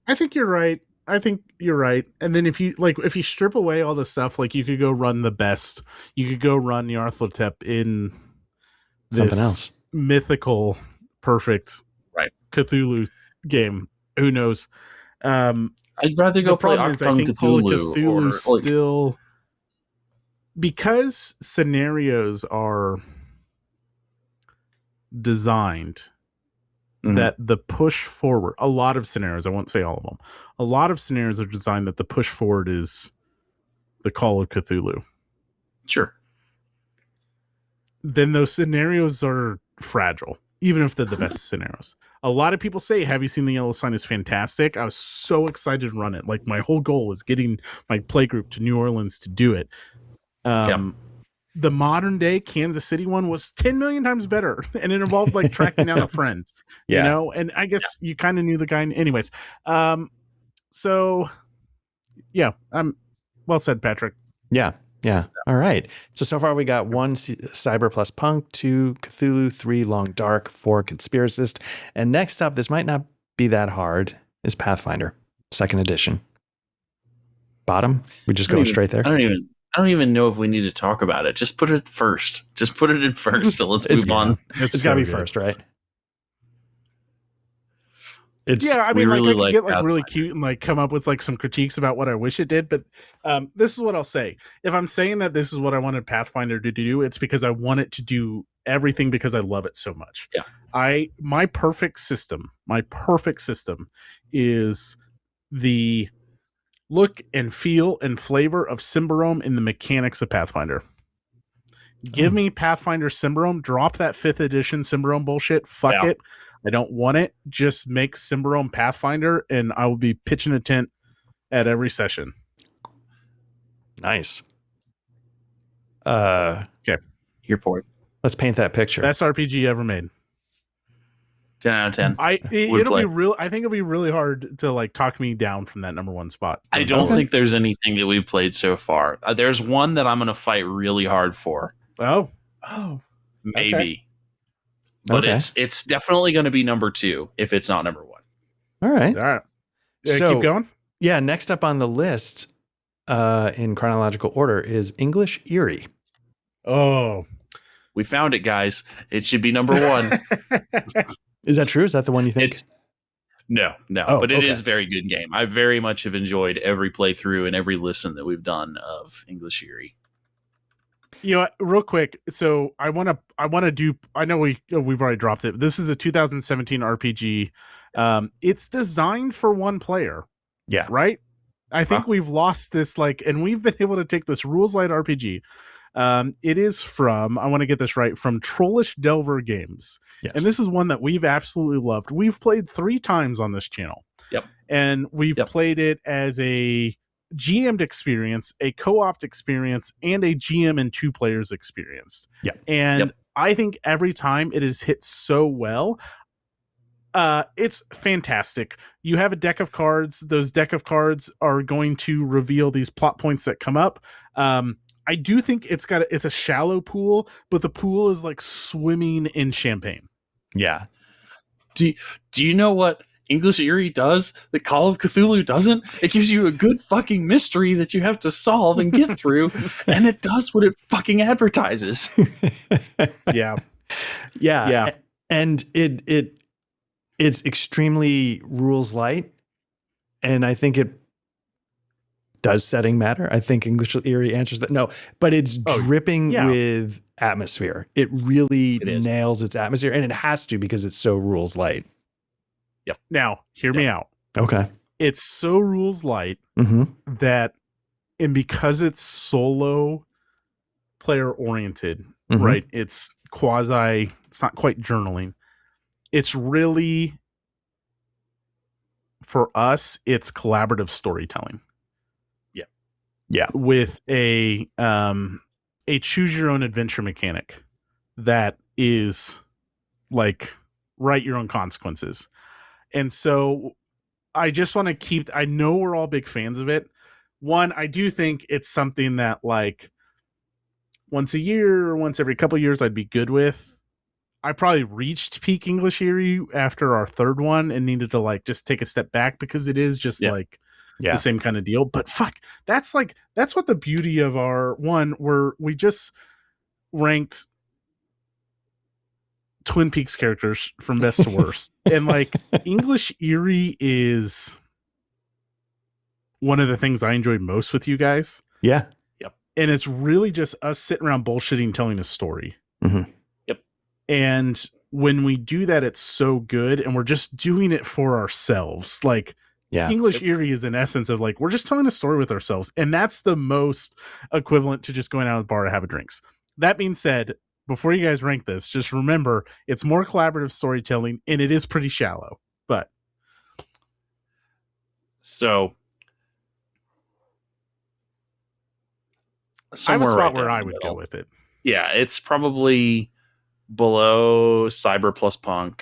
I think you're right. And then if you strip away all the stuff, like you could go run the best. You could go run the Arthotep in Something else. Mythical, perfect, right, Cthulhu game. Who knows? I'd rather go play Octung Cthulhu, or still, because scenarios are designed that the push forward, a lot of scenarios, I won't say all of them, a lot of scenarios are designed that the push forward is the Call of Cthulhu. Sure. Then those scenarios are fragile, even if they're the best scenarios. A lot of people say, have you seen the Yellow Sign is fantastic. I was so excited to run it. Like, my whole goal was getting my play group to New Orleans to do it. The modern day Kansas City one was 10 million times better. And it involved like tracking down a friend, you know? And I guess you kind of knew the guy anyways. So yeah, well said, Patrick. Yeah. All right. So far we got 1 Cyber plus Punk, 2 Cthulhu, 3 Long Dark, 4 Conspiracist. And next up, this might not be that hard, is Pathfinder, 2nd edition. Bottom? We just go straight there? I don't even know if we need to talk about it. Just put it first. Just put it in first. So let's move on. It's got to be first, right? I mean, I could get like really cute and like come up with like some critiques about what I wish it did, but this is what I'll say. If I'm saying that this is what I wanted Pathfinder to do, it's because I want it to do everything because I love it so much. Yeah. My perfect system is the look and feel and flavor of Symbarome in the mechanics of Pathfinder. Give me Pathfinder Symbarome, drop that 5th edition Symbarome bullshit. Fuck it. I don't want it. Just make Symbarome Pathfinder, and I will be pitching a tent at every session. Nice. Okay. Here for it. Let's paint that picture. Best RPG ever made. 10 out of 10. I think it'll be really hard to like talk me down from that number 1 spot. I don't think there's anything that we've played so far. There's one that I'm going to fight really hard for. Oh, maybe. Okay. But it's definitely going to be number 2 if it's not number 1. All right. So, keep going. Yeah. Next up on the list, in chronological order, is English Eerie. Oh, we found it, guys. It should be number 1. Is that true? Is that the one you think? No. But it is a very good game. I very much have enjoyed every playthrough and every listen that we've done of English Eerie. You know, real quick. So I want to do. I know we've already dropped it. This is a 2017 RPG. It's designed for 1 player. Yeah. Right. I think we've lost this. And we've been able to take this rules light RPG. It is from, I want to get this right, from Trollish Delver Games. Yes. And this is one that we've absolutely loved. We've played 3 times on this channel. Yep. And we've played it as a GM'd experience, a co-op experience, and a GM and 2 players experience. Yeah. And I think every time it has hit so well. It's fantastic. You have a deck of cards. Those deck of cards are going to reveal these plot points that come up. I do think it's a shallow pool, but the pool is like swimming in champagne. Yeah. Do you know what English Eerie does that Call of Cthulhu doesn't? It gives you a good fucking mystery that you have to solve and get through, and it does what it fucking advertises. Yeah. And it's extremely rules light, and I think it does setting matter. I think English Eerie answers that. No, but it's dripping with atmosphere. It really nails its atmosphere, and it has to because it's so rules light. Yep. Now, hear me out. Okay. It's so rules light that, and because it's solo player oriented, right? It's not quite journaling. It's really, for us, it's collaborative storytelling. Yeah. With a choose your own adventure mechanic that is like write your own consequences. And so I just want to keep, I know we're all big fans of it. One, I do think it's something that like once a year or once every couple of years I'd be good with. I probably reached peak English Eerie after our third one and needed to like just take a step back because it is just like the same kind of deal. But fuck, that's what the beauty of our one where we just ranked Twin Peaks characters from best to worst. And like English Eerie is one of the things I enjoyed most with you guys. Yeah. Yep. And it's really just us sitting around bullshitting, telling a story. Mm-hmm. Yep. And when we do that, it's so good. And we're just doing it for ourselves. Like English Eerie is in essence of like, we're just telling a story with ourselves. And that's the most equivalent to just going out of the bar to have a drinks. That being said, before you guys rank this, just remember it's more collaborative storytelling and it is pretty shallow. But so I have a spot where I would go with it. Yeah, it's probably below Cyber+PNK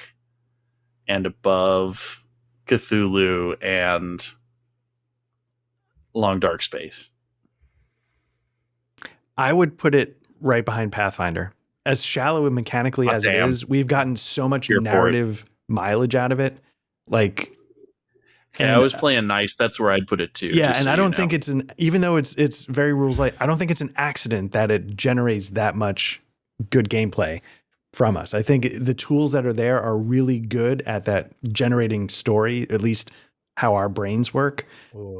and above Cthulhu and Long Dark Space. I would put it right behind Pathfinder. As shallow and mechanically as it is, we've gotten so much narrative mileage out of it. Like, I was playing nice. That's where I'd put it too. Yeah, and I don't think it's even though it's very rules light, I don't think it's an accident that it generates that much good gameplay from us. I think the tools that are there are really good at that generating story, at least how our brains work.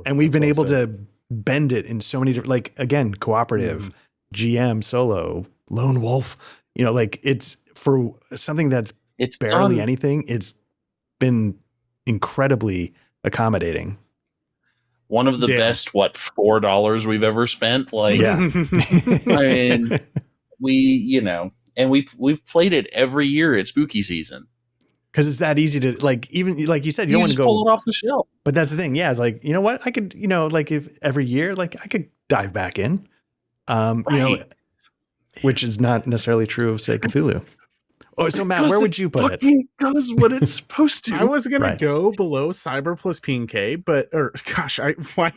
And we've been able to bend it in so many different, like, again, cooperative, GM, solo, lone wolf, like it's for something that's barely anything. It's been incredibly accommodating. One of the best, $4 we've ever spent. Like, I mean, and we've played it every year at spooky season. Because it's that easy to like, even like you said, you don't want to go pull it off the shelf. But that's the thing. Yeah. It's like, you know what? I could, like if every year, like I could dive back in, which is not necessarily true of, say, Cthulhu. Oh, so Matt, where would you put it? It does what it's supposed to. I was gonna go below Cyber+PNK, but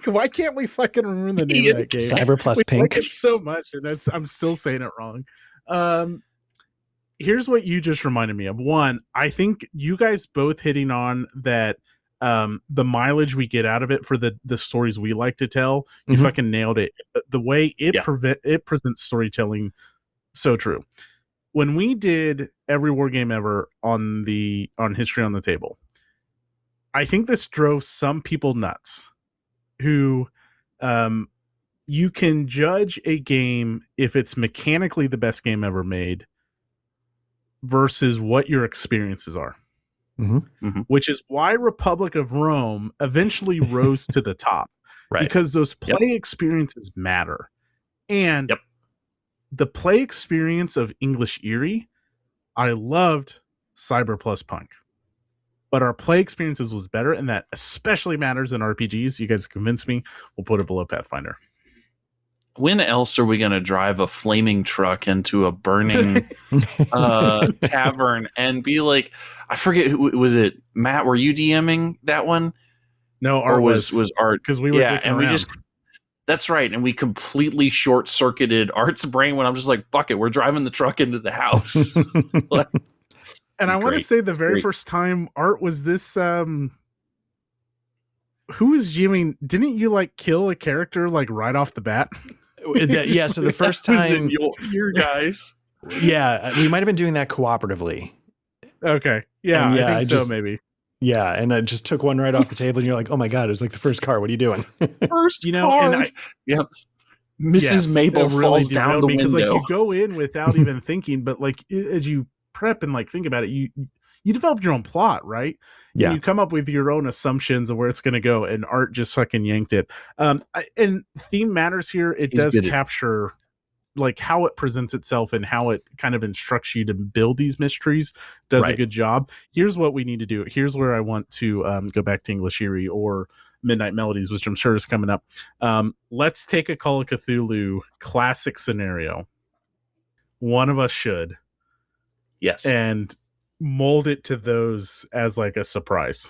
why can't we fucking remember the name of that game? Cyber+PNK. Like it so much, and I'm still saying it wrong. Here's what you just reminded me of. One, I think you guys both hitting on that. The mileage we get out of it for the stories we like to tell, you fucking nailed it. The way it presents storytelling, so true. When we did every war game ever on History on the Table, I think this drove some people nuts who you can judge a game if it's mechanically the best game ever made versus what your experiences are. Which is why Republic of Rome eventually rose to the top, because those play experiences matter. And the play experience of English Eerie, I loved Cyber+PNK, but our play experiences was better, and that especially matters in RPGs. You guys convinced me. We'll put it below Pathfinder. When else are we going to drive a flaming truck into a burning tavern and be like, I forget who was it? Matt, were you DMing that one? No, Art was Art, because we were and we just. That's right, and we completely short-circuited Art's brain when I'm just like, fuck it, we're driving the truck into the house. And I want to say the very first time Art was this. Who was GMing? Didn't you like kill a character like right off the bat? Yeah, so the first time, your guys. Yeah, we might have been doing that cooperatively. Okay, yeah, I think so, maybe. Yeah, and I just took one right off the table, and you're like, "Oh my god, it was like the first card. What are you doing?" First, card. And Mrs. Mabel falls down the window because like you go in without even thinking, but like as you prep and like think about it, you develop your own plot, right? Yeah, and you come up with your own assumptions of where it's going to go, and Art just fucking yanked it. And theme matters here. It does capture like how it presents itself and how it kind of instructs you to build these mysteries. Does a good job. Here's what we need to do. Here's where I want to go back to English Eerie or Midnight Melodies, which I'm sure is coming up. Let's take a Call of Cthulhu classic scenario. One of us should. Yes. And mold it to those as like a surprise.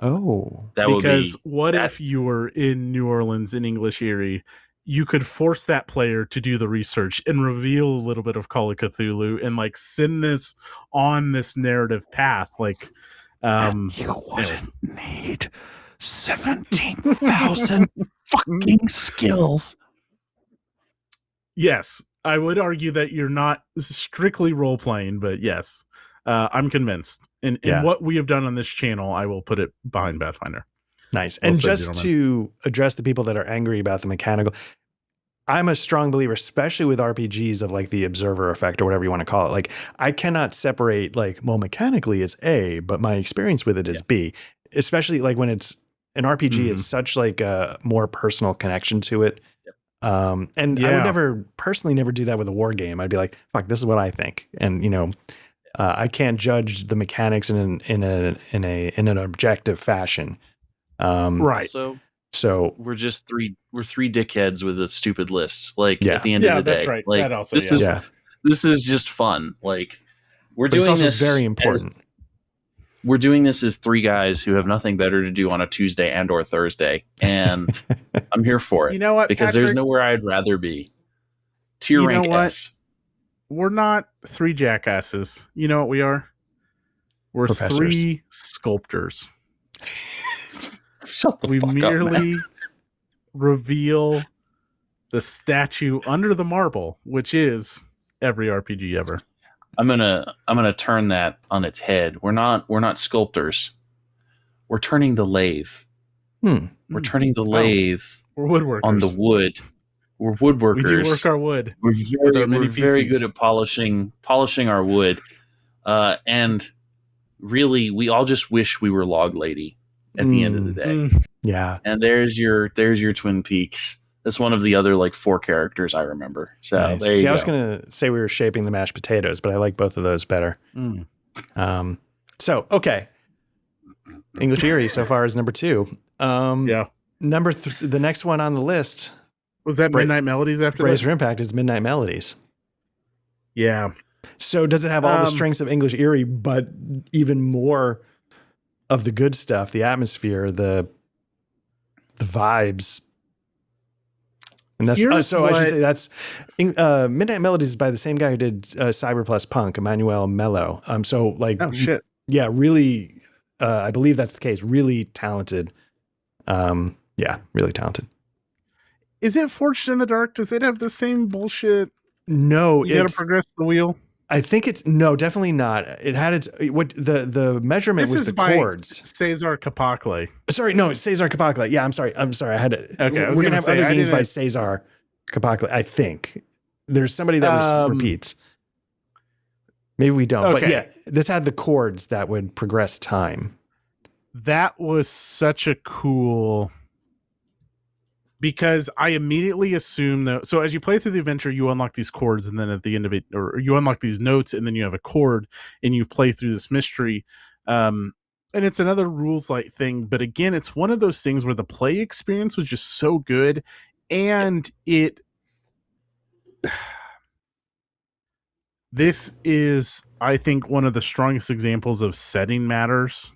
Oh, Because what if you were in New Orleans in English Erie? You could force that player to do the research and reveal a little bit of Call of Cthulhu and like send this on this narrative path. Like, you wouldn't need 17,000 fucking skills. Yes, I would argue that you're not strictly role playing, but yes, I'm convinced. And what we have done on this channel, I will put it behind Pathfinder. Nice. And just to address the people that are angry about the mechanical, I'm a strong believer, especially with RPGs of like the observer effect or whatever you want to call it. Like I cannot separate like, well, mechanically it's A, but my experience with it is B, especially like when it's an RPG, it's such like a more personal connection to it. I would never do that with a war game. I'd be like, fuck, this is what I think. And you know, I can't judge the mechanics in an objective fashion. Right. So we're three dickheads with a stupid list. Like at the end of the day, that's right. Like that also, this is just fun. Like we're doing this very important. We're doing this as three guys who have nothing better to do on a Tuesday and or Thursday, and I'm here for it. You know what? Because Patrick, there's nowhere I'd rather be. Tier rank S. We're not three jackasses. You know what we are? We're three sculptors. Shut the we fuck merely up, reveal the statue under the marble, which is every RPG ever. I'm gonna turn that on its head. We're not sculptors. We're turning the lathe. We're turning the lathe. We're woodworkers on the wood. We're woodworkers. We do work our wood. We're very good at polishing our wood. And really, we all just wish we were Log Lady at the end of the day. Yeah. And there's your Twin Peaks. That's one of the other like 4 characters I remember. So nice. there you go. I was gonna say we were shaping the mashed potatoes, but I like both of those better. So okay, English Erie so far is number 2. Number the next one on the list was that Midnight Melodies. After Brace for Impact is Midnight Melodies. Yeah. So does it have all the strengths of English Erie, but even more of the good stuff, the atmosphere, the vibes? And that's I should say that's Midnight Melodies is by the same guy who did CBR+PNK, Emanoel Melo. So like, yeah, really, I believe that's the case. Really talented. Really talented. Is it Forged in the Dark? Does it have the same bullshit? No, you gotta progress the wheel. I think it's definitely not. It had its the measurement was the chords. Cezar Capacle. Sorry, no, it's Cezar Capacle. Yeah, I'm sorry. I had it. Okay, we're gonna have other games by Cezar Capacle. I think there's somebody that repeats. Maybe we don't, but yeah, this had the chords that would progress time. That was such a cool. Because I immediately assume that, so as you play through the adventure, you unlock these chords, and then at the end of it, or you unlock these notes, and then you have a chord, and you play through this mystery. And it's another rules light thing, but again, it's one of those things where the play experience was just so good, and this is, I think, one of the strongest examples of setting matters.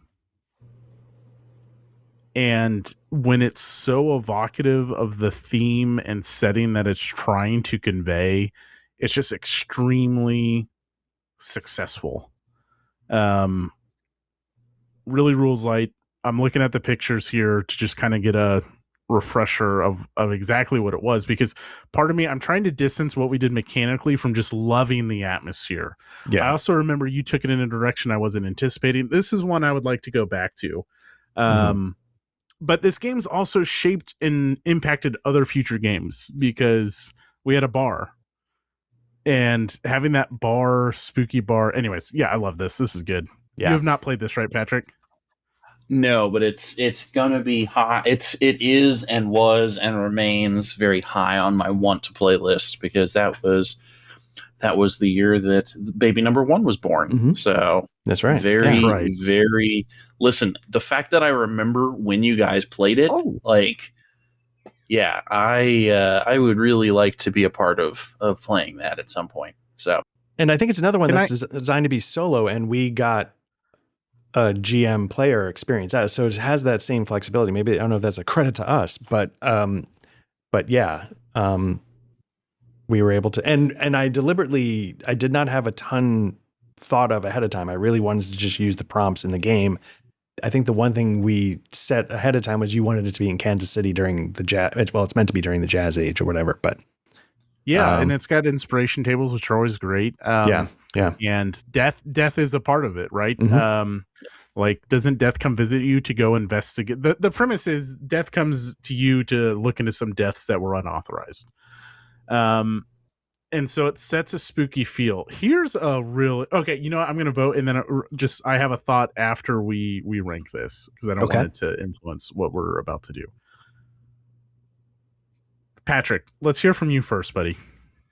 And when it's so evocative of the theme and setting that it's trying to convey, it's just extremely successful. Really rules light. I'm looking at the pictures here to just kind of get a refresher of exactly what it was, because part of me, I'm trying to distance what we did mechanically from just loving the atmosphere. Yeah. I also remember you took it in a direction I wasn't anticipating. This is one I would like to go back to. But this game's also shaped and impacted other future games, because we had a bar, and having that bar, spooky bar. Anyways, yeah, I love this. This is good. Yeah. You have not played this, right, Patrick? No, but it's gonna be high. It is and was and remains very high on my want to play list, because that was the year that baby number 1 was born. So that's right. Very. Listen, the fact that I remember when you guys played it, I would really like to be a part of playing that at some point. So And I think it's another one that's designed to be solo, and we got a GM player experience. So it has that same flexibility. Maybe I don't know if that's a credit to us, but yeah, we were able to. And I did not have a ton thought of ahead of time. I really wanted to just use the prompts in the game. I think the one thing we set ahead of time was you wanted it to be in Kansas City during the jazz. Well, it's meant to be during the Jazz Age or whatever, but. Yeah, and it's got inspiration tables, which are always great. Yeah. And death is a part of it, right? Mm-hmm. Like, doesn't death come visit you to go investigate? The premise is death comes to you to look into some deaths that were unauthorized. And so it sets a spooky feel. Here's a real okay. You know what? I'm going to vote, and then I have a thought after we rank this because I don't want it to influence what we're about to do. Patrick, let's hear from you first, buddy.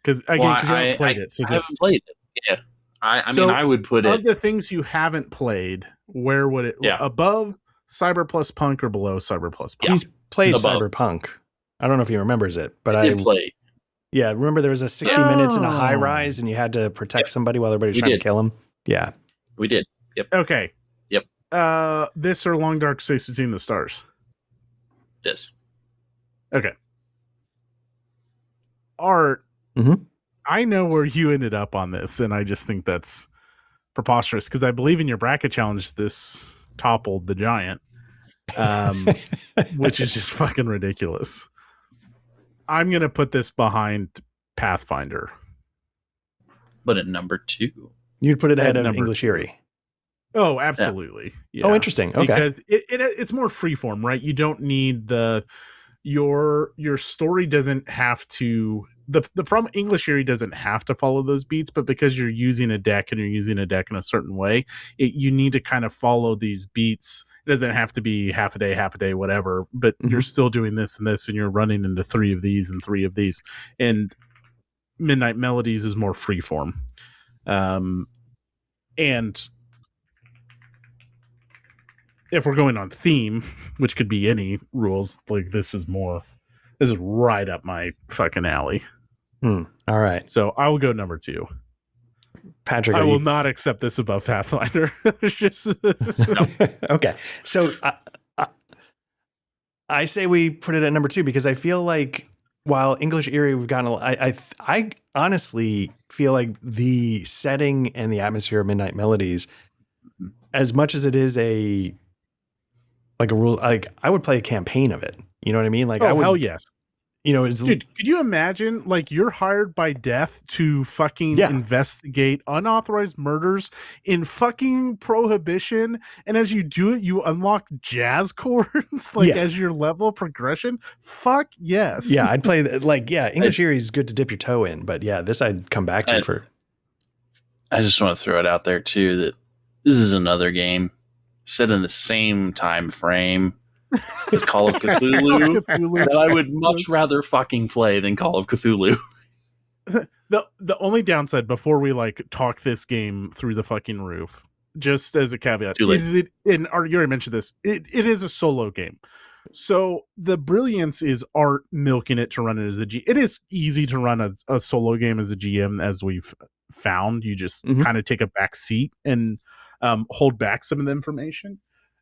Because you haven't played it. So I haven't played it. Yeah. I mean, I would put it. Of the things you haven't played, where would it above Cyber+PNK or below Cyber+PNK? Yeah. He's played above Cyberpunk. I don't know if he remembers it, but I did play. Yeah, remember there was a 60 minutes in a high rise and you had to protect somebody while everybody was trying to kill him? Yeah. We did. Yep. Okay. Yep. This or Long Dark Space Between the Stars? This. Okay. Art, I know where you ended up on this, and I just think that's preposterous because I believe in your bracket challenge this toppled the giant, which is just fucking ridiculous. I'm going to put this behind Pathfinder. But at number 2. You'd put it ahead of English Eerie. Oh, absolutely. Yeah. Oh, interesting. Okay. Because it's more freeform, right? You don't need your story doesn't have to the problem. English Eerie doesn't have to follow those beats, but because you're using a deck and you're using a deck in a certain way, you need to kind of follow these beats. It doesn't have to be half a day, whatever, but you're still doing this and this, and you're running into 3 of these and 3 of these. And Midnight Melodies is more freeform. And if we're going on theme, which could be any rules, like this is right up my fucking alley. All right. So I will go number 2. Patrick, I will not accept this above Pathfinder. Okay. So I say we put it at number 2 because I feel like while English Eerie we've gotten I honestly feel like the setting and the atmosphere of Midnight Melodies, as much as it is a rule, like I would play a campaign of it. You know what I mean? Like, hell yes. You know, dude, could you imagine, like, you're hired by death to fucking investigate unauthorized murders in fucking Prohibition, and as you do it, you unlock jazz chords, as your level progression? Fuck yes. Yeah, I'd play, English Eerie is good to dip your toe in, but yeah, this I'd come back to for. I just want to throw it out there, too, that this is another game set in the same time frame as Call of Cthulhu that I would much rather fucking play than Call of Cthulhu. The only downside before we talk this game through the fucking roof, just as a caveat, is it, and you already mentioned this, it is a solo game. So the brilliance is Art milking it to run it as a G. It is easy to run a solo game as a GM, as we've found. You just kind of take a back seat and hold back some of the information.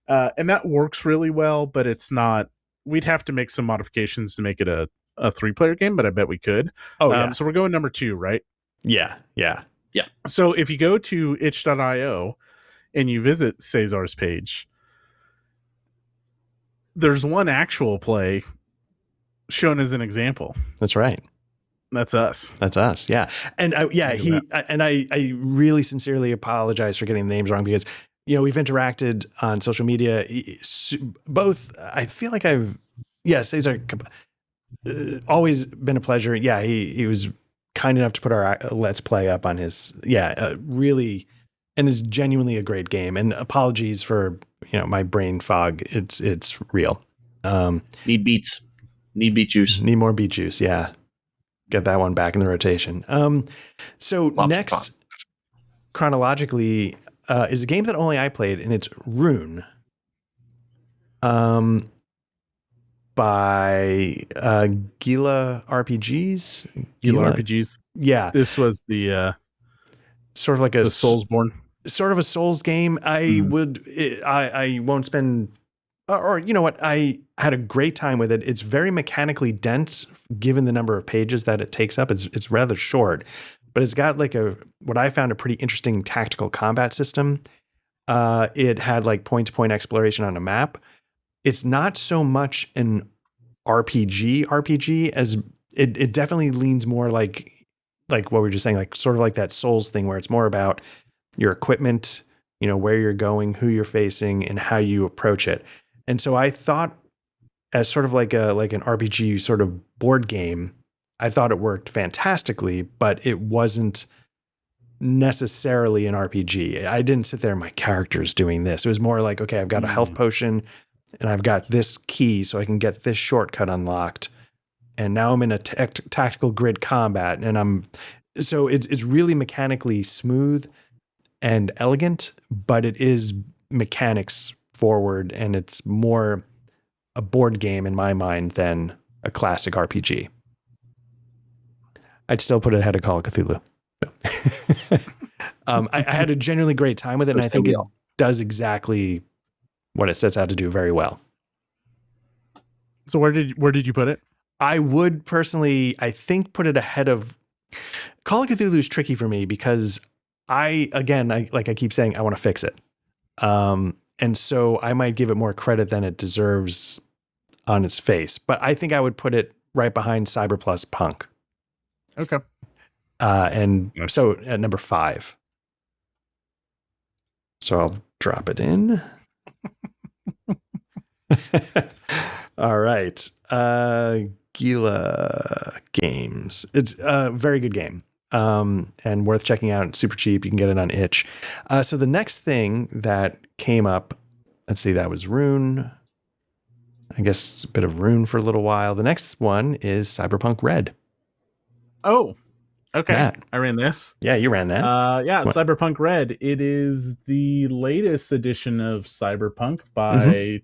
And that works really well, but it's not. We'd have to make some modifications to make it a 3-player game, but I bet we could. So we're going number 2, right? Yeah. So if you go to itch.io and you visit Cezar's page, there's one actual play shown as an example. That's right. That's us. Yeah. And I really sincerely apologize for getting the names wrong because, you know, we've interacted on social media. Both, I feel like Cezar, always been a pleasure. Yeah, he was kind enough to put our Let's Play up on his, really, and is genuinely a great game. And apologies for, my brain fog. It's real. Need beets. Need beet juice. Need more beet juice, yeah. Get that one back in the rotation. So next, chronologically, is a game that only I played, and it's Rune. By Gila RPGs. Gila RPGs. Yeah. This was the sort of like a The Soulsborne. Sort of a Souls game. I won't spend, or you know what? I had a great time with it. It's very mechanically dense given the number of pages that it takes up. It's rather short, but it's got like what I found a pretty interesting tactical combat system. It had like point-to-point exploration on a map. It's not so much an RPG as it definitely leans more like what we were just saying, like sort of like that Souls thing where it's more about your equipment, you know, where you're going, who you're facing, and how you approach it. And so I thought, as sort of like an RPG sort of board game, I thought it worked fantastically, but it wasn't necessarily an RPG. I didn't sit there and my character's doing this. It was more like, okay, I've got a health potion and I've got this key so I can get this shortcut unlocked. And now I'm in a tactical grid combat, and so it's really mechanically smooth and elegant, but it is mechanics forward, and it's more a board game in my mind than a classic RPG. I'd still put it ahead of Call of Cthulhu. I had a genuinely great time with it, and I think it does exactly what it sets out to do very well. So where did you put it? I would personally, I think, put it ahead of Call of Cthulhu is tricky for me because I keep saying, I want to fix it. And so I might give it more credit than it deserves on its face, but I think I would put it right behind CBR+PNK. Okay. So at number 5. So I'll drop it in. All right. Gila Games. It's a very good game. And worth checking out. Super cheap. You can get it on itch. So the next thing that came up, let's see, that was Rune. I guess a bit of Rune for a little while. The next one is Cyberpunk Red. Oh, okay. Matt. I ran this. Yeah, you ran that. What? Cyberpunk Red. It is the latest edition of Cyberpunk by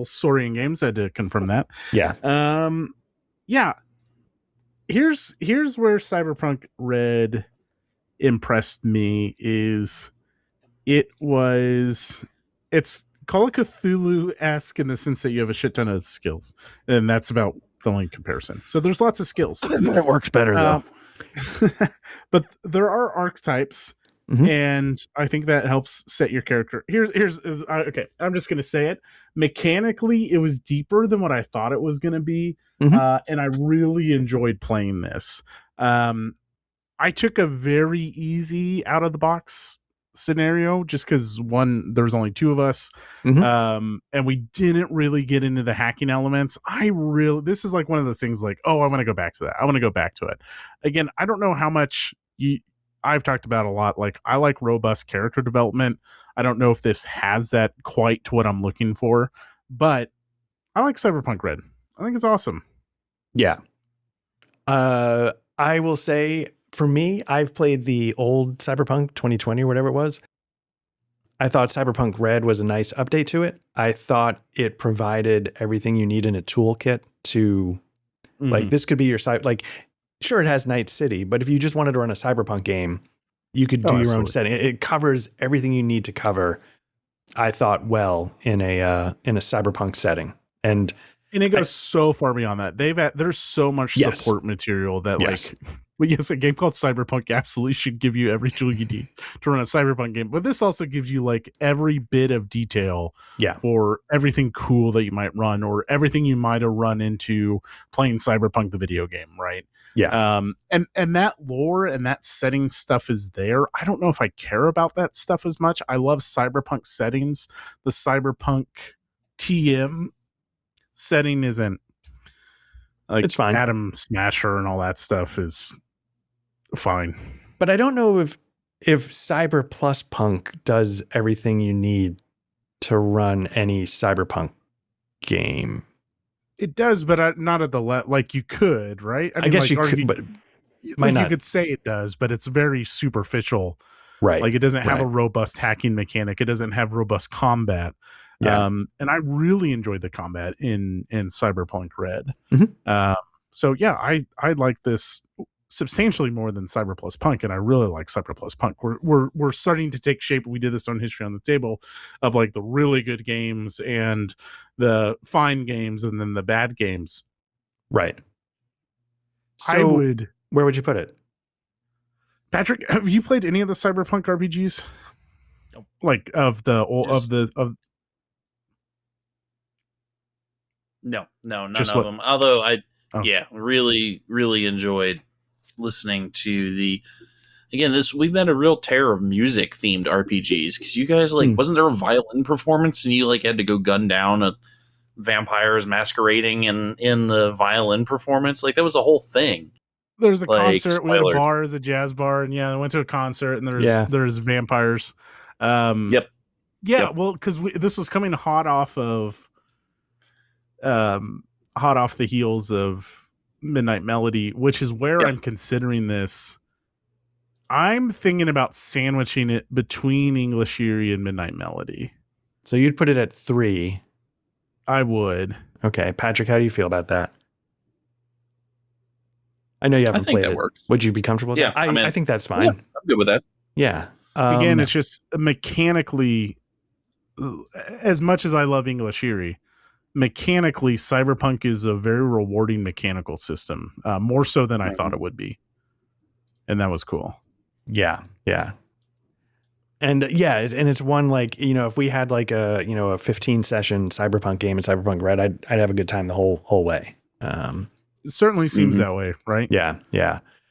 Saurian Games. I had to confirm that. Yeah. Yeah. Here's where Cyberpunk Red impressed me is it's Call of Cthulhu-esque in the sense that you have a shit ton of skills, and that's about the only comparison. So there's lots of skills. It works better though. But there are archetypes, and I think that helps set your character. Here's okay. I'm just gonna say it. Mechanically, it was deeper than what I thought it was gonna be, and I really enjoyed playing this. I took a very easy out of the box scenario just because there's only 2 of us, and we didn't really get into the hacking elements. This is like one of those things like, oh, I want to go back to that. I want to go back to it again. I don't know how much I've talked about a lot. Like, I like robust character development. I don't know if this has that quite to what I'm looking for, but I like Cyberpunk Red. I think it's awesome. Yeah. I will say, for me, I've played the old Cyberpunk 2020 or whatever it was. I thought Cyberpunk Red was a nice update to it. I thought it provided everything you need in a toolkit to, like, this could be your site. Like, sure, it has Night City, but if you just wanted to run a Cyberpunk game, you could do your own setting. It covers everything you need to cover, I thought, well, in a Cyberpunk setting. And it goes so far beyond that. There's so much support material that a game called Cyberpunk absolutely should give you every tool you need to run a Cyberpunk game. But this also gives you like every bit of detail for everything cool that you might run or everything you might have run into playing Cyberpunk the video game, right? Yeah. And that lore and that setting stuff is there. I don't know if I care about that stuff as much. I love Cyberpunk settings. The Cyberpunk TM setting isn't like, it's fine. Atom Smasher and all that stuff is fine. But I don't know if CBR+PNK does everything you need to run any Cyberpunk game. It does, but not at the like you could, right? I guess like, you could, but like you could say it does, but it's very superficial, right? Like it doesn't have a robust hacking mechanic. It doesn't have robust combat. Yeah. And I really enjoyed the combat in Cyberpunk Red. Mm-hmm. So yeah, I like this. substantially more than Cyber+PNK, and I really like Cyber+PNK. We're starting to take shape. We did this on History on the Table of like the really good games and the fine games and then the bad games. Right. So where would you put it? Patrick, have you played any of the Cyberpunk RPGs? Nope. Like of the No, none of them. Although really, really enjoyed listening to we've had a real tear of music themed RPGs because you guys wasn't there a violin performance and you like had to go gun down a vampires masquerading in the violin performance? Like that was a whole thing. There's a concert. We had a bar as a jazz bar, and I went to a concert, and there's vampires. Yep. Well, because this was coming hot off the heels of Midnight Melody, which is where I'm considering this. I'm thinking about sandwiching it between English Eerie and Midnight Melody. So you'd put it at 3. I would. Okay, Patrick, how do you feel about that? I know you haven't played it. Works. Would you be comfortable with that? I think that's fine. Yeah, I'm good with that. Yeah. Again, it's just mechanically, as much as I love English Eerie, mechanically, Cyberpunk is a very rewarding mechanical system, more so than I thought it would be. And that was cool. Yeah. And it's one like, if we had like a 15 session Cyberpunk game in Cyberpunk Red, I'd have a good time the whole way. It certainly seems that way, right? Yeah.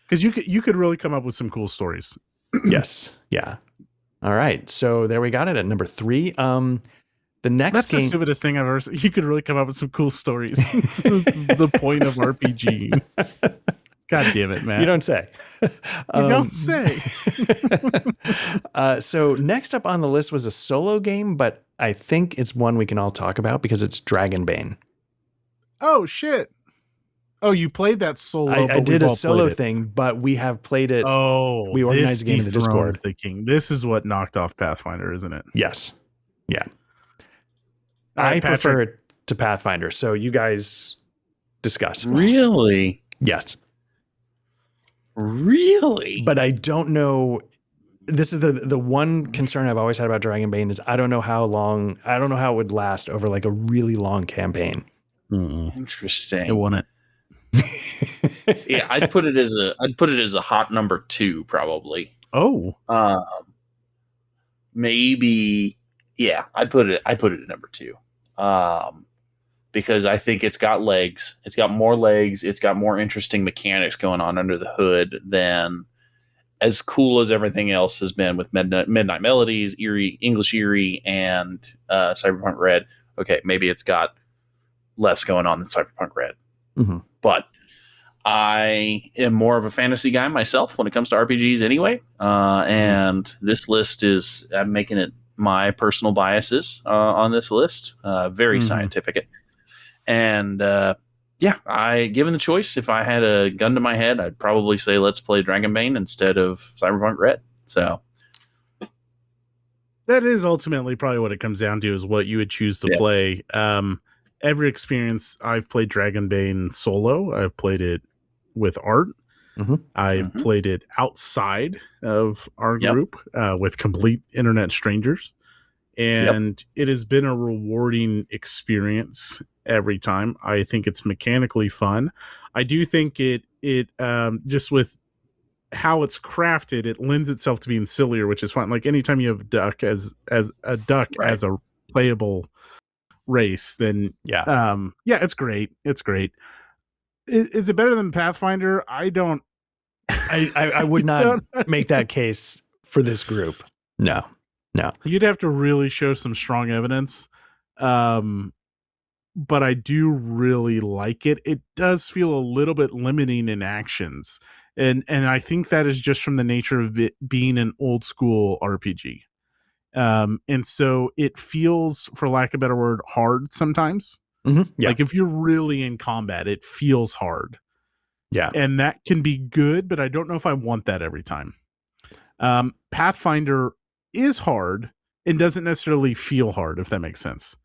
Because you could really come up with some cool stories. Yes. Yeah. All right. So there we got it at number 3. The next That's game, the stupidest thing I've ever seen. You could really come up with some cool stories. The point of RPG. God damn it, man. You don't say. You don't say. So next up on the list was a solo game, but I think it's one we can all talk about because it's Dragonbane. Oh, shit. Oh, you played that solo. I did a solo thing, but we have played it. Oh, we organized a game in the Discord. This is what knocked off Pathfinder, isn't it? Yes. Yeah. Right, I prefer it to Pathfinder. So you guys discuss. Really? Yes. Really? But I don't know. This is the one concern I've always had about Dragonbane is I don't know how it would last over like a really long campaign. Interesting. It wouldn't. Yeah, I'd put it as a hot number 2 probably. Oh. Maybe. Yeah, I'd put it at number 2. Because I think it's got legs. It's got more legs. It's got more interesting mechanics going on under the hood than as cool as everything else has been with Midnight Melodies, English Eerie, and Cyberpunk Red. Okay, maybe it's got less going on than Cyberpunk Red. Mm-hmm. But I am more of a fantasy guy myself when it comes to RPGs anyway. And this list I'm making it my personal biases on this list. Very scientific. And given the choice, if I had a gun to my head, I'd probably say let's play Dragonbane instead of Cyberpunk Red. So that is ultimately probably what it comes down to, is what you would choose to play. Every experience, I've played Dragonbane solo. I've played it with Art. Mm-hmm. I've played it outside of our group with complete internet strangers. And it has been a rewarding experience every time. I think it's mechanically fun. I do think it just with how it's crafted, it lends itself to being sillier, which is fun. Like anytime you have duck as a duck as a playable race, then it's great. It's great. Is it better than Pathfinder? I would not make that case for this group. No. You'd have to really show some strong evidence. But I do really like it. It does feel a little bit limiting in actions. And I think that is just from the nature of it being an old school RPG. And so it feels, for lack of a better word, hard sometimes. Mm-hmm. Yeah. Like if you're really in combat, it feels hard. Yeah. And that can be good, but I don't know if I want that every time. Pathfinder is hard and doesn't necessarily feel hard, if that makes sense.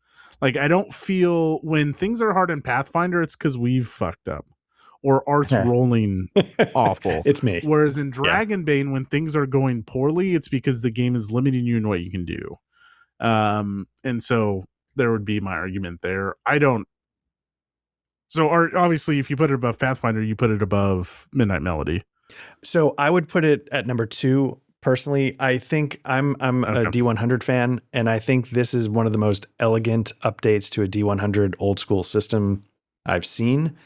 Like I don't feel when things are hard in Pathfinder, it's because we've fucked up, or art's rolling awful. It's me. Whereas in Dragonbane, when things are going poorly, it's because the game is limiting you in what you can do. And so there would be my argument there. So obviously, if you put it above Pathfinder, you put it above Midnight Melody. So I would put it at number 2. Personally, I think I'm a D100 fan, and I think this is one of the most elegant updates to a D100 old school system I've seen.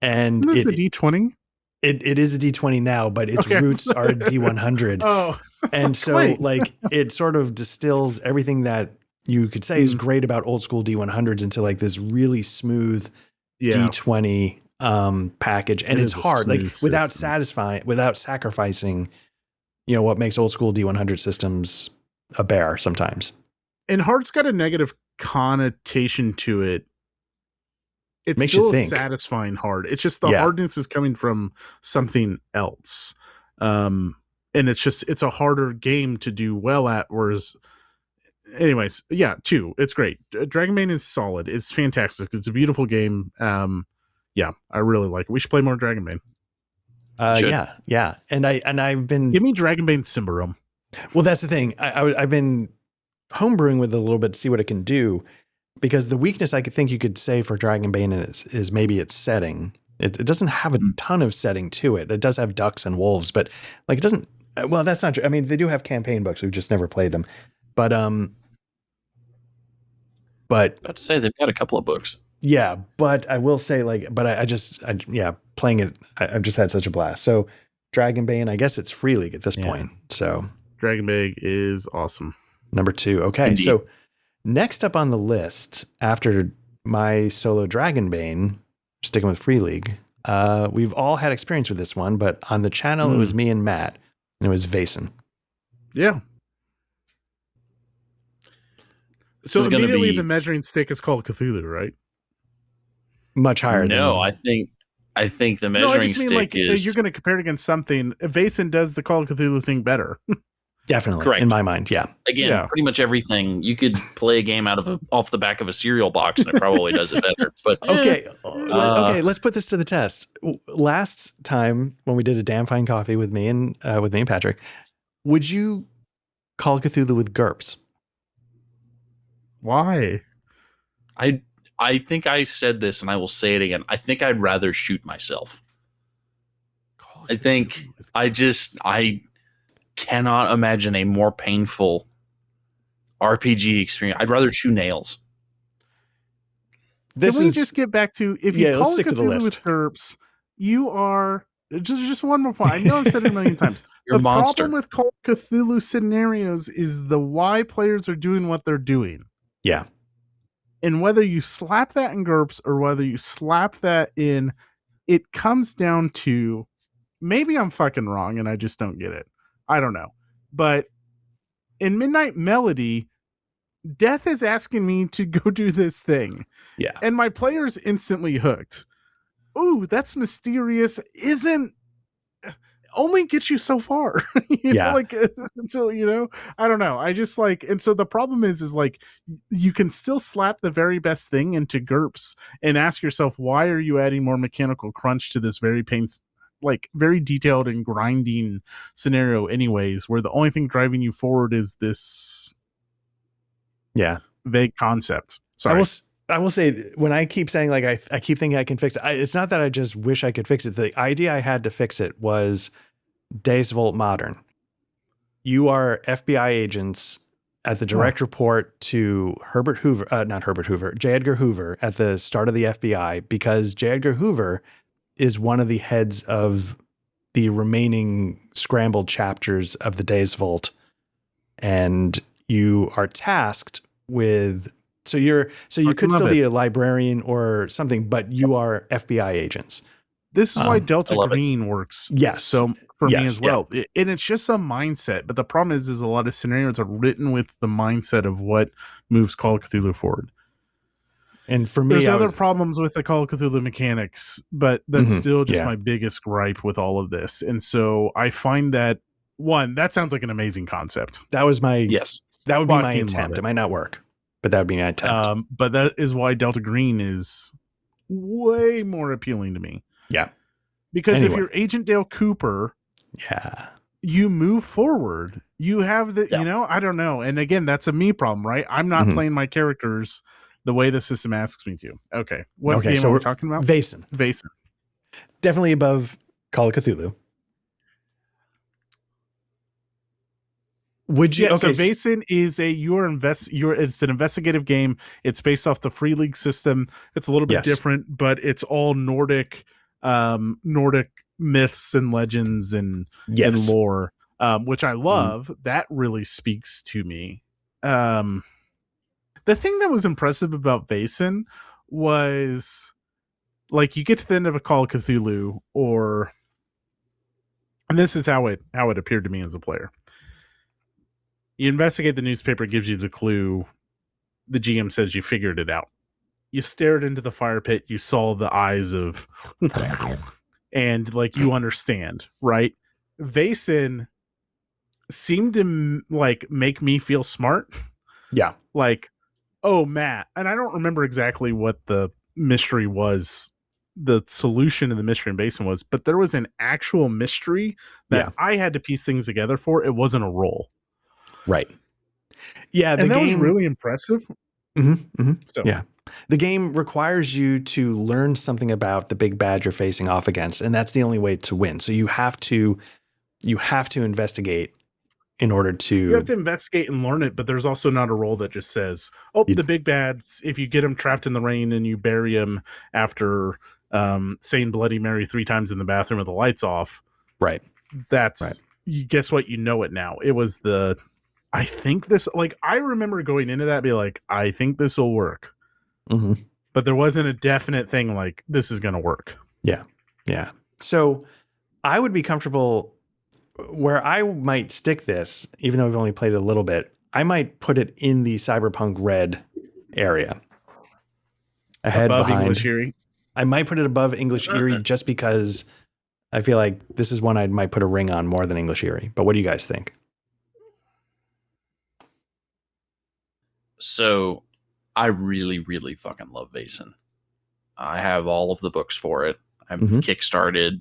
And Isn't this a D20? It is a D20 now, but its roots are a D100. Oh, and so like it sort of distills everything that you could say is great about old school D100s into like this really smooth D20 package. And it's hard, like without sacrificing, you know, what makes old school D100 systems a bear sometimes. And hard's got a negative connotation to it. It's makes still you think. Satisfying hard. It's just the hardness is coming from something else. And it's a harder game to do well at. Whereas, anyways, 2, it's great. Dragonbane is solid. It's fantastic. It's a beautiful game. I really like it. We should play more Dragonbane. Yeah. And I've been give me Dragonbane Symbaroum. Well, that's the thing. I've been homebrewing with it a little bit to see what it can do, because the weakness I could think you could say for Dragonbane is maybe its setting. It doesn't have a ton of setting to it. It does have ducks and wolves, but like it doesn't. Well, that's not true. I mean, they do have campaign books. We've just never played them. But about to say they've got a couple of books. Yeah, but I will say playing it, I've just had such a blast. So Dragonbane, I guess it's Free League at this point. So Dragonbane is awesome. Number 2. Okay. Indeed. So next up on the list after my solo Dragonbane, sticking with Free League, we've all had experience with this one, but on the channel, it was me and Matt, and it was Vaesen. Yeah. So immediately the measuring stick is called Cthulhu, right? Much higher. No, I think the measuring stick is. You're going to compare it against something. Vaesen does the Call of Cthulhu thing better. Definitely, correct. In my mind, yeah. Again, pretty much everything. You could play a game off the back of a cereal box, and it probably does it better. But okay, let's put this to the test. Last time when we did a Damn Fine Coffee with me and Patrick, would you call Cthulhu with GURPS? Why? I think I said this, and I will say it again. I think I'd rather shoot myself. I cannot imagine a more painful RPG experience. I'd rather chew nails. Can we just get back to, if you call it Cthulhu with GURPS, you are just one more point. I know I've said it a million times. You're a monster. Problem with Call of Cthulhu scenarios is the why players are doing what they're doing. Yeah. And whether you slap that in GURPS or whether you slap that in, it comes down to, maybe I'm fucking wrong and I just don't get it. I don't know. But in Midnight Melody, Death is asking me to go do this thing. Yeah. And my player's instantly hooked. Ooh, that's mysterious. Only gets you so far. Until, I don't know. I just and so the problem is like, you can still slap the very best thing into GURPS and ask yourself, why are you adding more mechanical crunch to this very very detailed and grinding scenario anyways, where the only thing driving you forward is this vague concept. Sorry. I will say, when I keep saying I keep thinking I can fix it, it's not that I just wish I could fix it. The idea I had to fix it was Deus Vult Modern. You are FBI agents at the direct report to J. Edgar Hoover at the start of the FBI, because J. Edgar Hoover is one of the heads of the remaining scrambled chapters of the Deus Vult. And you are tasked with, you could still be a librarian or something, but you are FBI agents. This is why Delta Green works. Yes. So for me as well. Yeah. And it's just a mindset. But the problem is a lot of scenarios are written with the mindset of what moves Call of Cthulhu forward. And for me, there's other problems with the Call of Cthulhu mechanics, but that's still just my biggest gripe with all of this. And so I find that, that sounds like an amazing concept. That was my, that would be my Fucking attempt. love it. It might not work, but that would be my attempt. But that is why Delta Green is way more appealing to me. Yeah. Because Anyway. if you're Agent Dale Cooper, you move forward. You have the, I don't know. And again, that's a me problem, right? I'm not playing my characters the way the system asks me to. Okay. What game are we talking about? Vaesen. Definitely above Call of Cthulhu. Would you? Yeah, so Vaesen is it's an investigative game. It's based off the Free League system. It's a little bit different, but it's all Nordic myths and legends and lore, which I love. That really speaks to me. The thing that was impressive about Vaesen was, like, you get to the end of a Call of Cthulhu, and this is how it appeared to me as a player. You investigate the newspaper, gives you the clue. The GM says you figured it out. You stared into the fire pit. You saw the eyes of, and like you understand, right? Vaesen seemed to like make me feel smart. Yeah. Like, oh, Matt. And I don't remember exactly what the mystery was, the solution to the mystery in Vaesen was, but there was an actual mystery that I had to piece things together for. It wasn't a roll. Right. Yeah. The game was really impressive. So. Yeah. The game requires you to learn something about the big bad you're facing off against, and that's the only way to win. So you have to investigate in order to. You have to investigate and learn it, but there's also not a role that just says, "Oh, the big bads." If you get them trapped in the rain and you bury them after saying Bloody Mary 3 times in the bathroom with the lights off, right? That's you. Guess what? You know it now. It was the. I think this. Like, I remember going into that, be like, I think this will work. But there wasn't a definite thing like this is going to work. Yeah. Yeah. So I would be comfortable where I might stick this, even though we've only played it a little bit. I might put it in the Cyberpunk Red area. Above English Eerie. I might put it above English Eerie just because I feel like this is one I might put a ring on more than English Eerie. But what do you guys think? So I really, really fucking love Vaesen. I have all of the books for it. I've kickstarted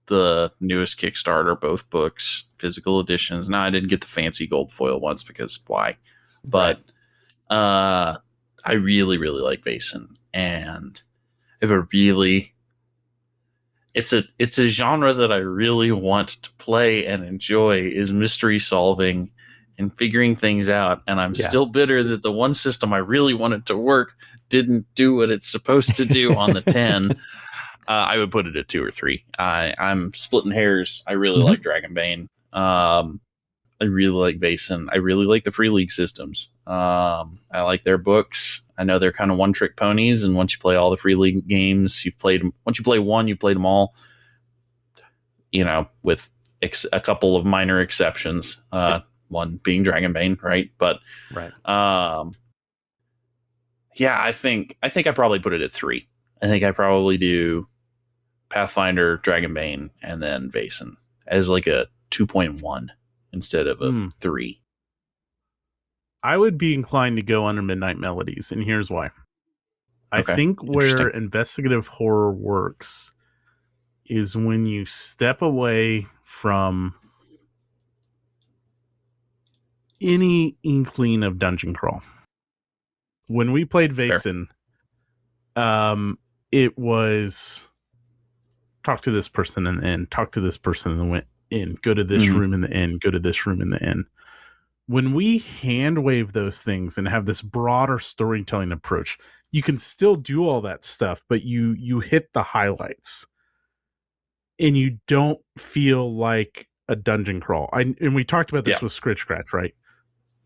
the newest Kickstarter, both books, physical editions. Now, I didn't get the fancy gold foil ones because why? But I really, really like Vaesen. And I have it's a genre that I really want to play and enjoy, is mystery solving and figuring things out. And I'm still bitter that the one system I really wanted to work didn't do what it's supposed to do on the 10. I would put it at 2 or 3. I'm splitting hairs. I really like Dragonbane. I really like Vaesen. I really like the Free League systems. I like their books. I know they're kind of one-trick ponies, and once you play all the Free League games, once you play one, you've played them all. You know, with a couple of minor exceptions. One being Dragonbane, right? But yeah, I think I probably put it at 3. I think I probably do Pathfinder, Dragonbane, and then Vaesen as like a 2.1 instead of a 3. I would be inclined to go under Midnight Melodies, and here's why. I think where investigative horror works is when you step away from any inkling of dungeon crawl. When we played Vaesen, it was talk to this person in the inn, talk to this person in the inn, go to this room in the inn, go to this room in the inn. When we hand wave those things and have this broader storytelling approach, you can still do all that stuff, but you hit the highlights and you don't feel like a dungeon crawl. And we talked about this with Scritch Scratch, right?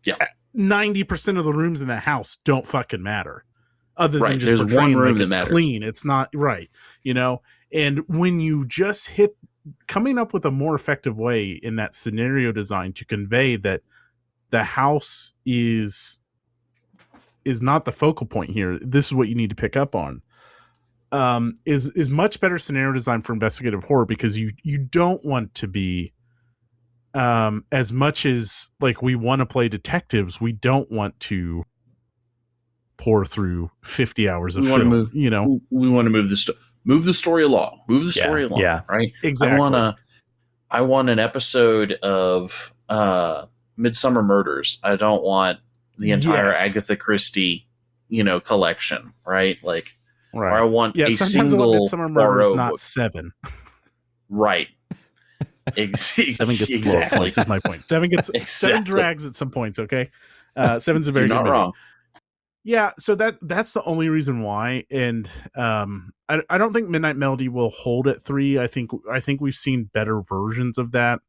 Yeah. 90% of the rooms in the house don't fucking matter. Other than just there's portraying one room like that it's matters. Clean. It's not right. You know, and when you just coming up with a more effective way in that scenario design to convey that the house is not the focal point here. This is what you need to pick up on. Is much better scenario design for investigative horror, because you don't want to be as much as like we want to play detectives, we don't want to pour through 50 hours of film. We want to move move the story along. Yeah. Right? Exactly. I want an episode of Midsummer Murders. I don't want the entire Agatha Christie, collection, right? Like, or I want a sometimes I want single Midsummer Murders, Poirot not book. 7. Right. 7 gets lower points is my point. 7 drags at some points, okay? 7's a very You're good not movie. wrong. Yeah, so that's the only reason why, and I don't think Midnight Melody will hold at 3. I think we've seen better versions of that,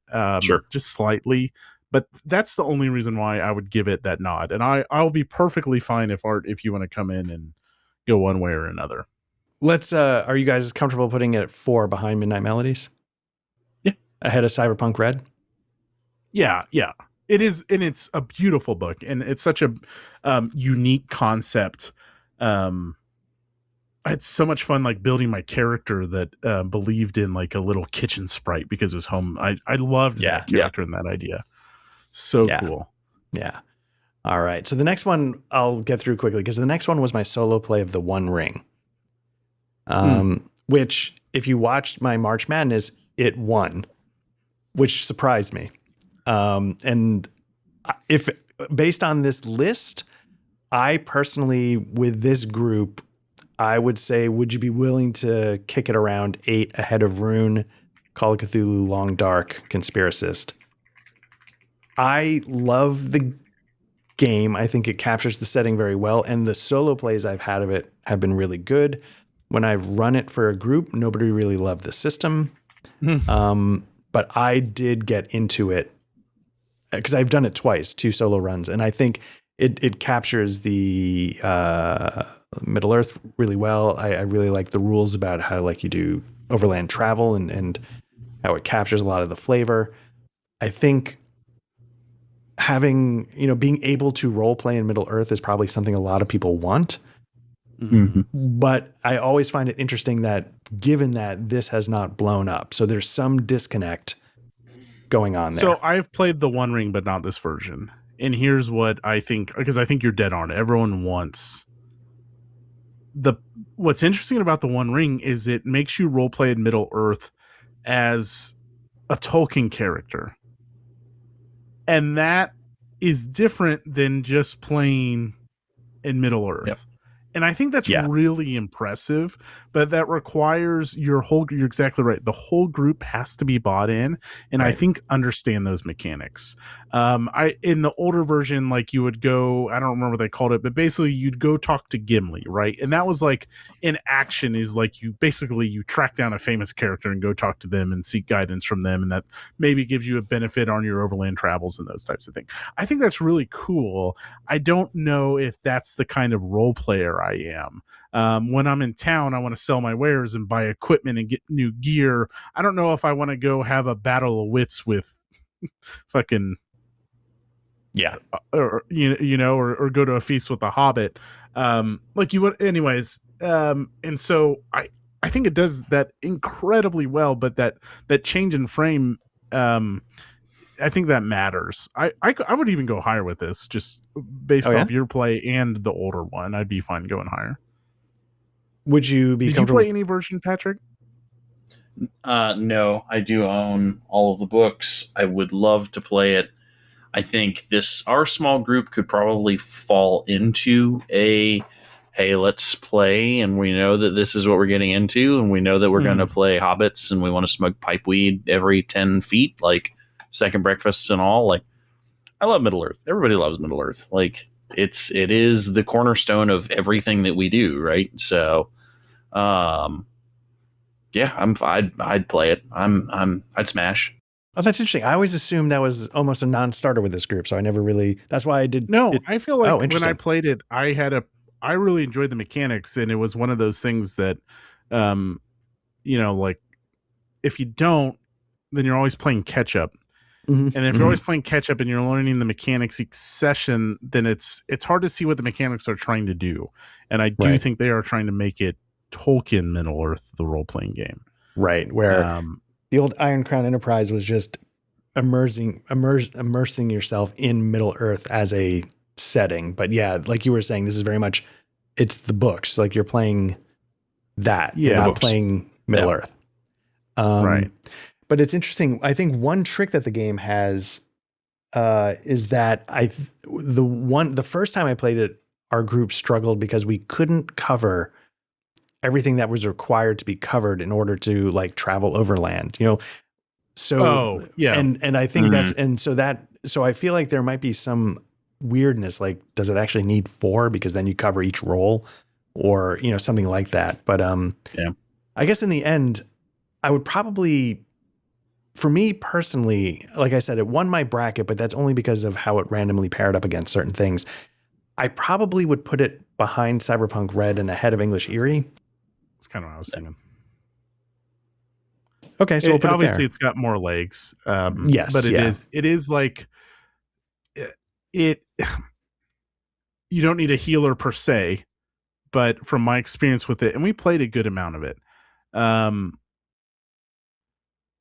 Sure. just slightly, but that's the only reason why I would give it that nod, and I'll be perfectly fine if you want to come in and go one way or another. Let's. Are you guys comfortable putting it at 4 behind Midnight Melodies? Yeah, ahead of Cyberpunk Red. Yeah. It is, and it's a beautiful book, and it's such a unique concept. I had so much fun, like, building my character that believed in, like, a little kitchen sprite because his home. I loved that character and that idea. So cool. Yeah. All right. So the next one I'll get through quickly because the next one was my solo play of The One Ring, which, if you watched my March Madness, it won, which surprised me. And if based on this list, I personally, with this group, I would say, would you be willing to kick it around 8 ahead of Rune, Call of Cthulhu, Long Dark, Conspiracist? I love the game. I think it captures the setting very well. And the solo plays I've had of it have been really good. When I've run it for a group, nobody really loved the system. But I did get into it because I've done it twice, 2 solo runs. And I think it captures the Middle Earth really well. I really like the rules about how, like, you do overland travel and how it captures a lot of the flavor. I think having, being able to role play in Middle Earth is probably something a lot of people want. Mm-hmm. But I always find it interesting that, given that this has not blown up, so there's some disconnect going on there. So I've played The One Ring, but not this version. And here's what I think, because I think you're dead on. Everyone wants what's interesting about The One Ring is it makes you role play in Middle Earth as a Tolkien character. And that is different than just playing in Middle Earth. Yep. And I think that's really impressive, but that requires you're exactly right. The whole group has to be bought in, and I think understand those mechanics. In the older version, like, you would go, I don't remember what they called it, but basically you'd go talk to Gimli, right? And that was like, in action is like, you track down a famous character and go talk to them and seek guidance from them, and that maybe gives you a benefit on your overland travels and those types of things. I think that's really cool. I don't know if that's the kind of role player I am. When I'm in town, I want to sell my wares and buy equipment and get new gear. I don't know if I want to go have a battle of wits with fucking or go to a feast with the Hobbit, like you would anyways. And so I think it does that incredibly well, but that change in frame, I think that matters. I would even go higher with this, just based off your play and the older one. I'd be fine going higher. Would you be Did you play any version, Patrick? No, I do own all of the books. I would love to play it. I think our small group could probably fall into hey, let's play, and we know that this is what we're getting into, and we know that we're going to play hobbits, and we want to smoke pipeweed every 10 feet, like second breakfasts and all. Like, I love Middle Earth. Everybody loves Middle Earth. Like, it is the cornerstone of everything that we do, right? So, I'd play it. I'd smash. Oh, that's interesting. I always assumed that was almost a non-starter with this group, so I never really. That's why I did. No, I feel like when I played it, I really enjoyed the mechanics, and it was one of those things that, like, if you don't, then you're always playing catch up. And if you're always playing catch up and you're learning the mechanics each session, then it's hard to see what the mechanics are trying to do. And I do think they are trying to make it Tolkien Middle Earth, the role playing game. Right. Where the old Iron Crown Enterprise was just immersing yourself in Middle Earth as a setting. But yeah, like you were saying, this is very much, it's the books. Like, you're playing that, Yeah. not playing Middle Earth. Right. But it's interesting. I think one trick that the game has is that the first time I played it, our group struggled because we couldn't cover everything that was required to be covered in order to like travel overland, So, and I think so I feel like there might be some weirdness. Like, does it actually need 4? Because then you cover each role or, something like that. But, I guess in the end, I would probably, for me personally, like I said, it won my bracket, but that's only because of how it randomly paired up against certain things. I probably would put it behind Cyberpunk Red and ahead of English Eerie. That's kind of what I was thinking. Okay, so we'll put obviously it there. it's got more legs. Yes, but it is like it. You don't need a healer per se, but from my experience with it, and we played a good amount of it,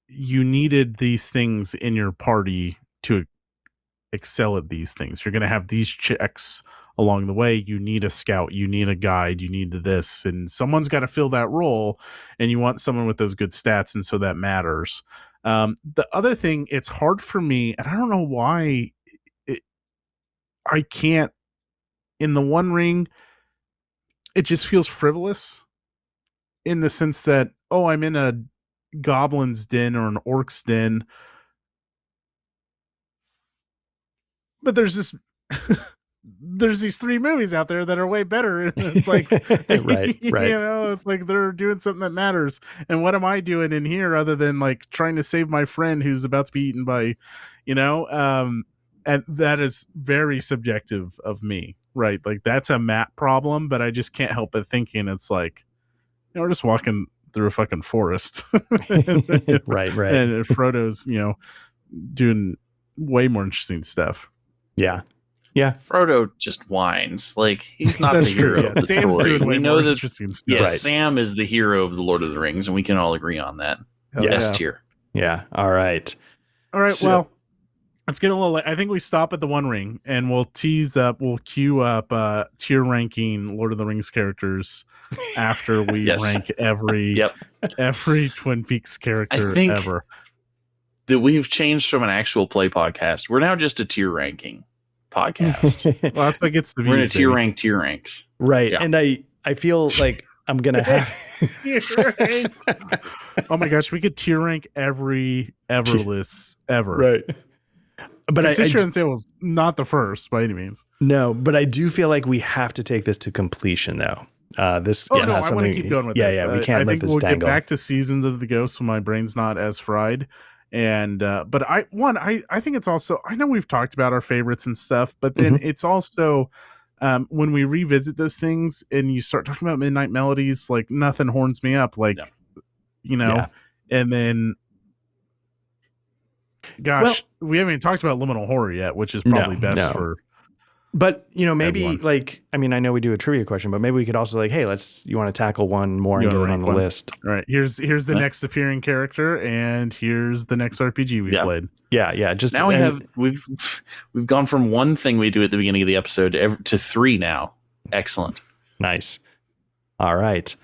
you needed these things in your party to excel at these things. You're going to have these checks along the way. You need a scout, you need a guide, you need this, and someone's got to fill that role, and you want someone with those good stats, and so that matters. The other thing, it's hard for me, and I don't know why I can't, in the One Ring, it just feels frivolous in the sense that, I'm in a goblin's den or an orc's den, but there's these 3 movies out there that are way better. And it's like, right. It's like they're doing something that matters. And what am I doing in here other than like trying to save my friend who's about to be eaten by, and that is very subjective of me, right? Like that's a map problem, but I just can't help but thinking it's like, we're just walking through a fucking forest. right. And Frodo's, doing way more interesting stuff. Yeah. Frodo just whines. Like, he's not the hero of the Sam's story. doing way We know more that interesting stuff. Yeah, Right. Sam is the hero of the Lord of the Rings, and we can all agree on that. S tier. Yeah. All right. Well, let's get a little. I think we stop at the One Ring, and we'll queue up tier ranking Lord of the Rings characters after we rank every Twin Peaks character ever. That we've changed from an actual play podcast. We're now just a tier ranking podcast. Well, that's what gets the views. We're in a tier ranks. Right. Yeah. And I feel like I'm going to have tier ranks. Oh my gosh, we could tier rank every Everlist ever. Right. But Sister and Sale was not the first by any means. No, but I do feel like we have to take this to completion though. This I want to keep going with this. Yeah, we can't let this we'll dangle. Get back to Seasons of the Ghost when my brain's not as fried. And but I think it's also, I know we've talked about our favorites and stuff, but then it's also when we revisit those things and you start talking about Midnight Melodies, like nothing horns me up, like and then gosh, we haven't even talked about Liminal Horror yet, which is probably best for. But maybe everyone. like, I mean, I know we do a trivia question, but maybe we could also like, hey, you want to tackle one more and get it on the list. All right. Here's the next appearing character, and here's the next RPG we played. Yeah. Just now we've gone from one thing we do at the beginning of the episode to 3 now. Excellent. Nice. All right.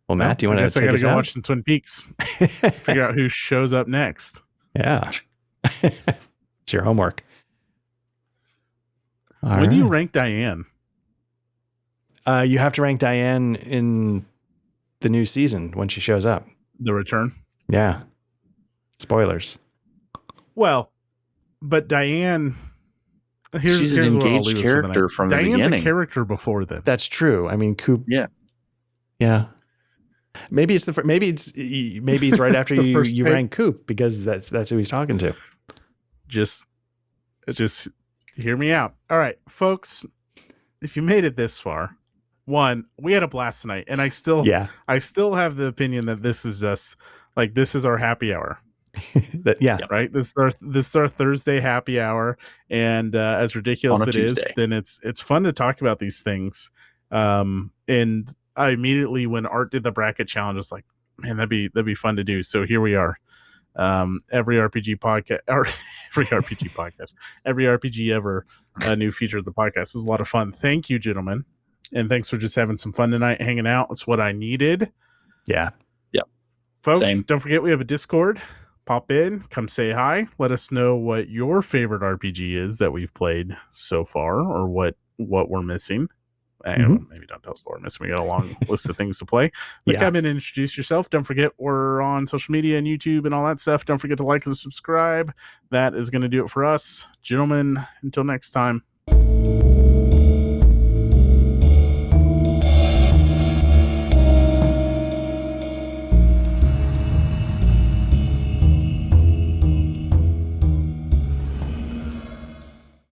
Well, Matt, do you want to take us out? I gotta go watch some Twin Peaks. Figure out who shows up next. Yeah. It's your homework. When do you rank Diane? You have to rank Diane in the new season when she shows up. The return? Yeah. Spoilers. Well, but Diane... She's an engaged character from the beginning. Diane's a character before then. That's true. I mean, Coop... Yeah. Maybe it's maybe it's right after you rank Coop, because that's who he's talking to. Just hear me out. All right, folks, if you made it this far, one, we had a blast tonight, and I still have the opinion that this is just like, this is our happy hour. Right. This is our Thursday happy hour, and as ridiculous it is, then it's fun to talk about these things. And I immediately, when Art did the bracket challenge, I was like, man, that'd be fun to do. So here we are. Every RPG ever, a new feature of the podcast. This is a lot of fun. Thank you, gentlemen, and thanks for just having some fun tonight, hanging out. It's what I needed. Yeah. Folks, Same. don't forget we have a Discord. Pop in, come say hi. Let us know what your favorite RPG is that we've played so far, or what we're missing. Maybe don't tell us what we're missing. We got a long list of things to play. But Yeah. come in and introduce yourself. Don't forget we're on social media and YouTube and all that stuff. Don't forget to like and subscribe. That is going to do it for us. Gentlemen, until next time.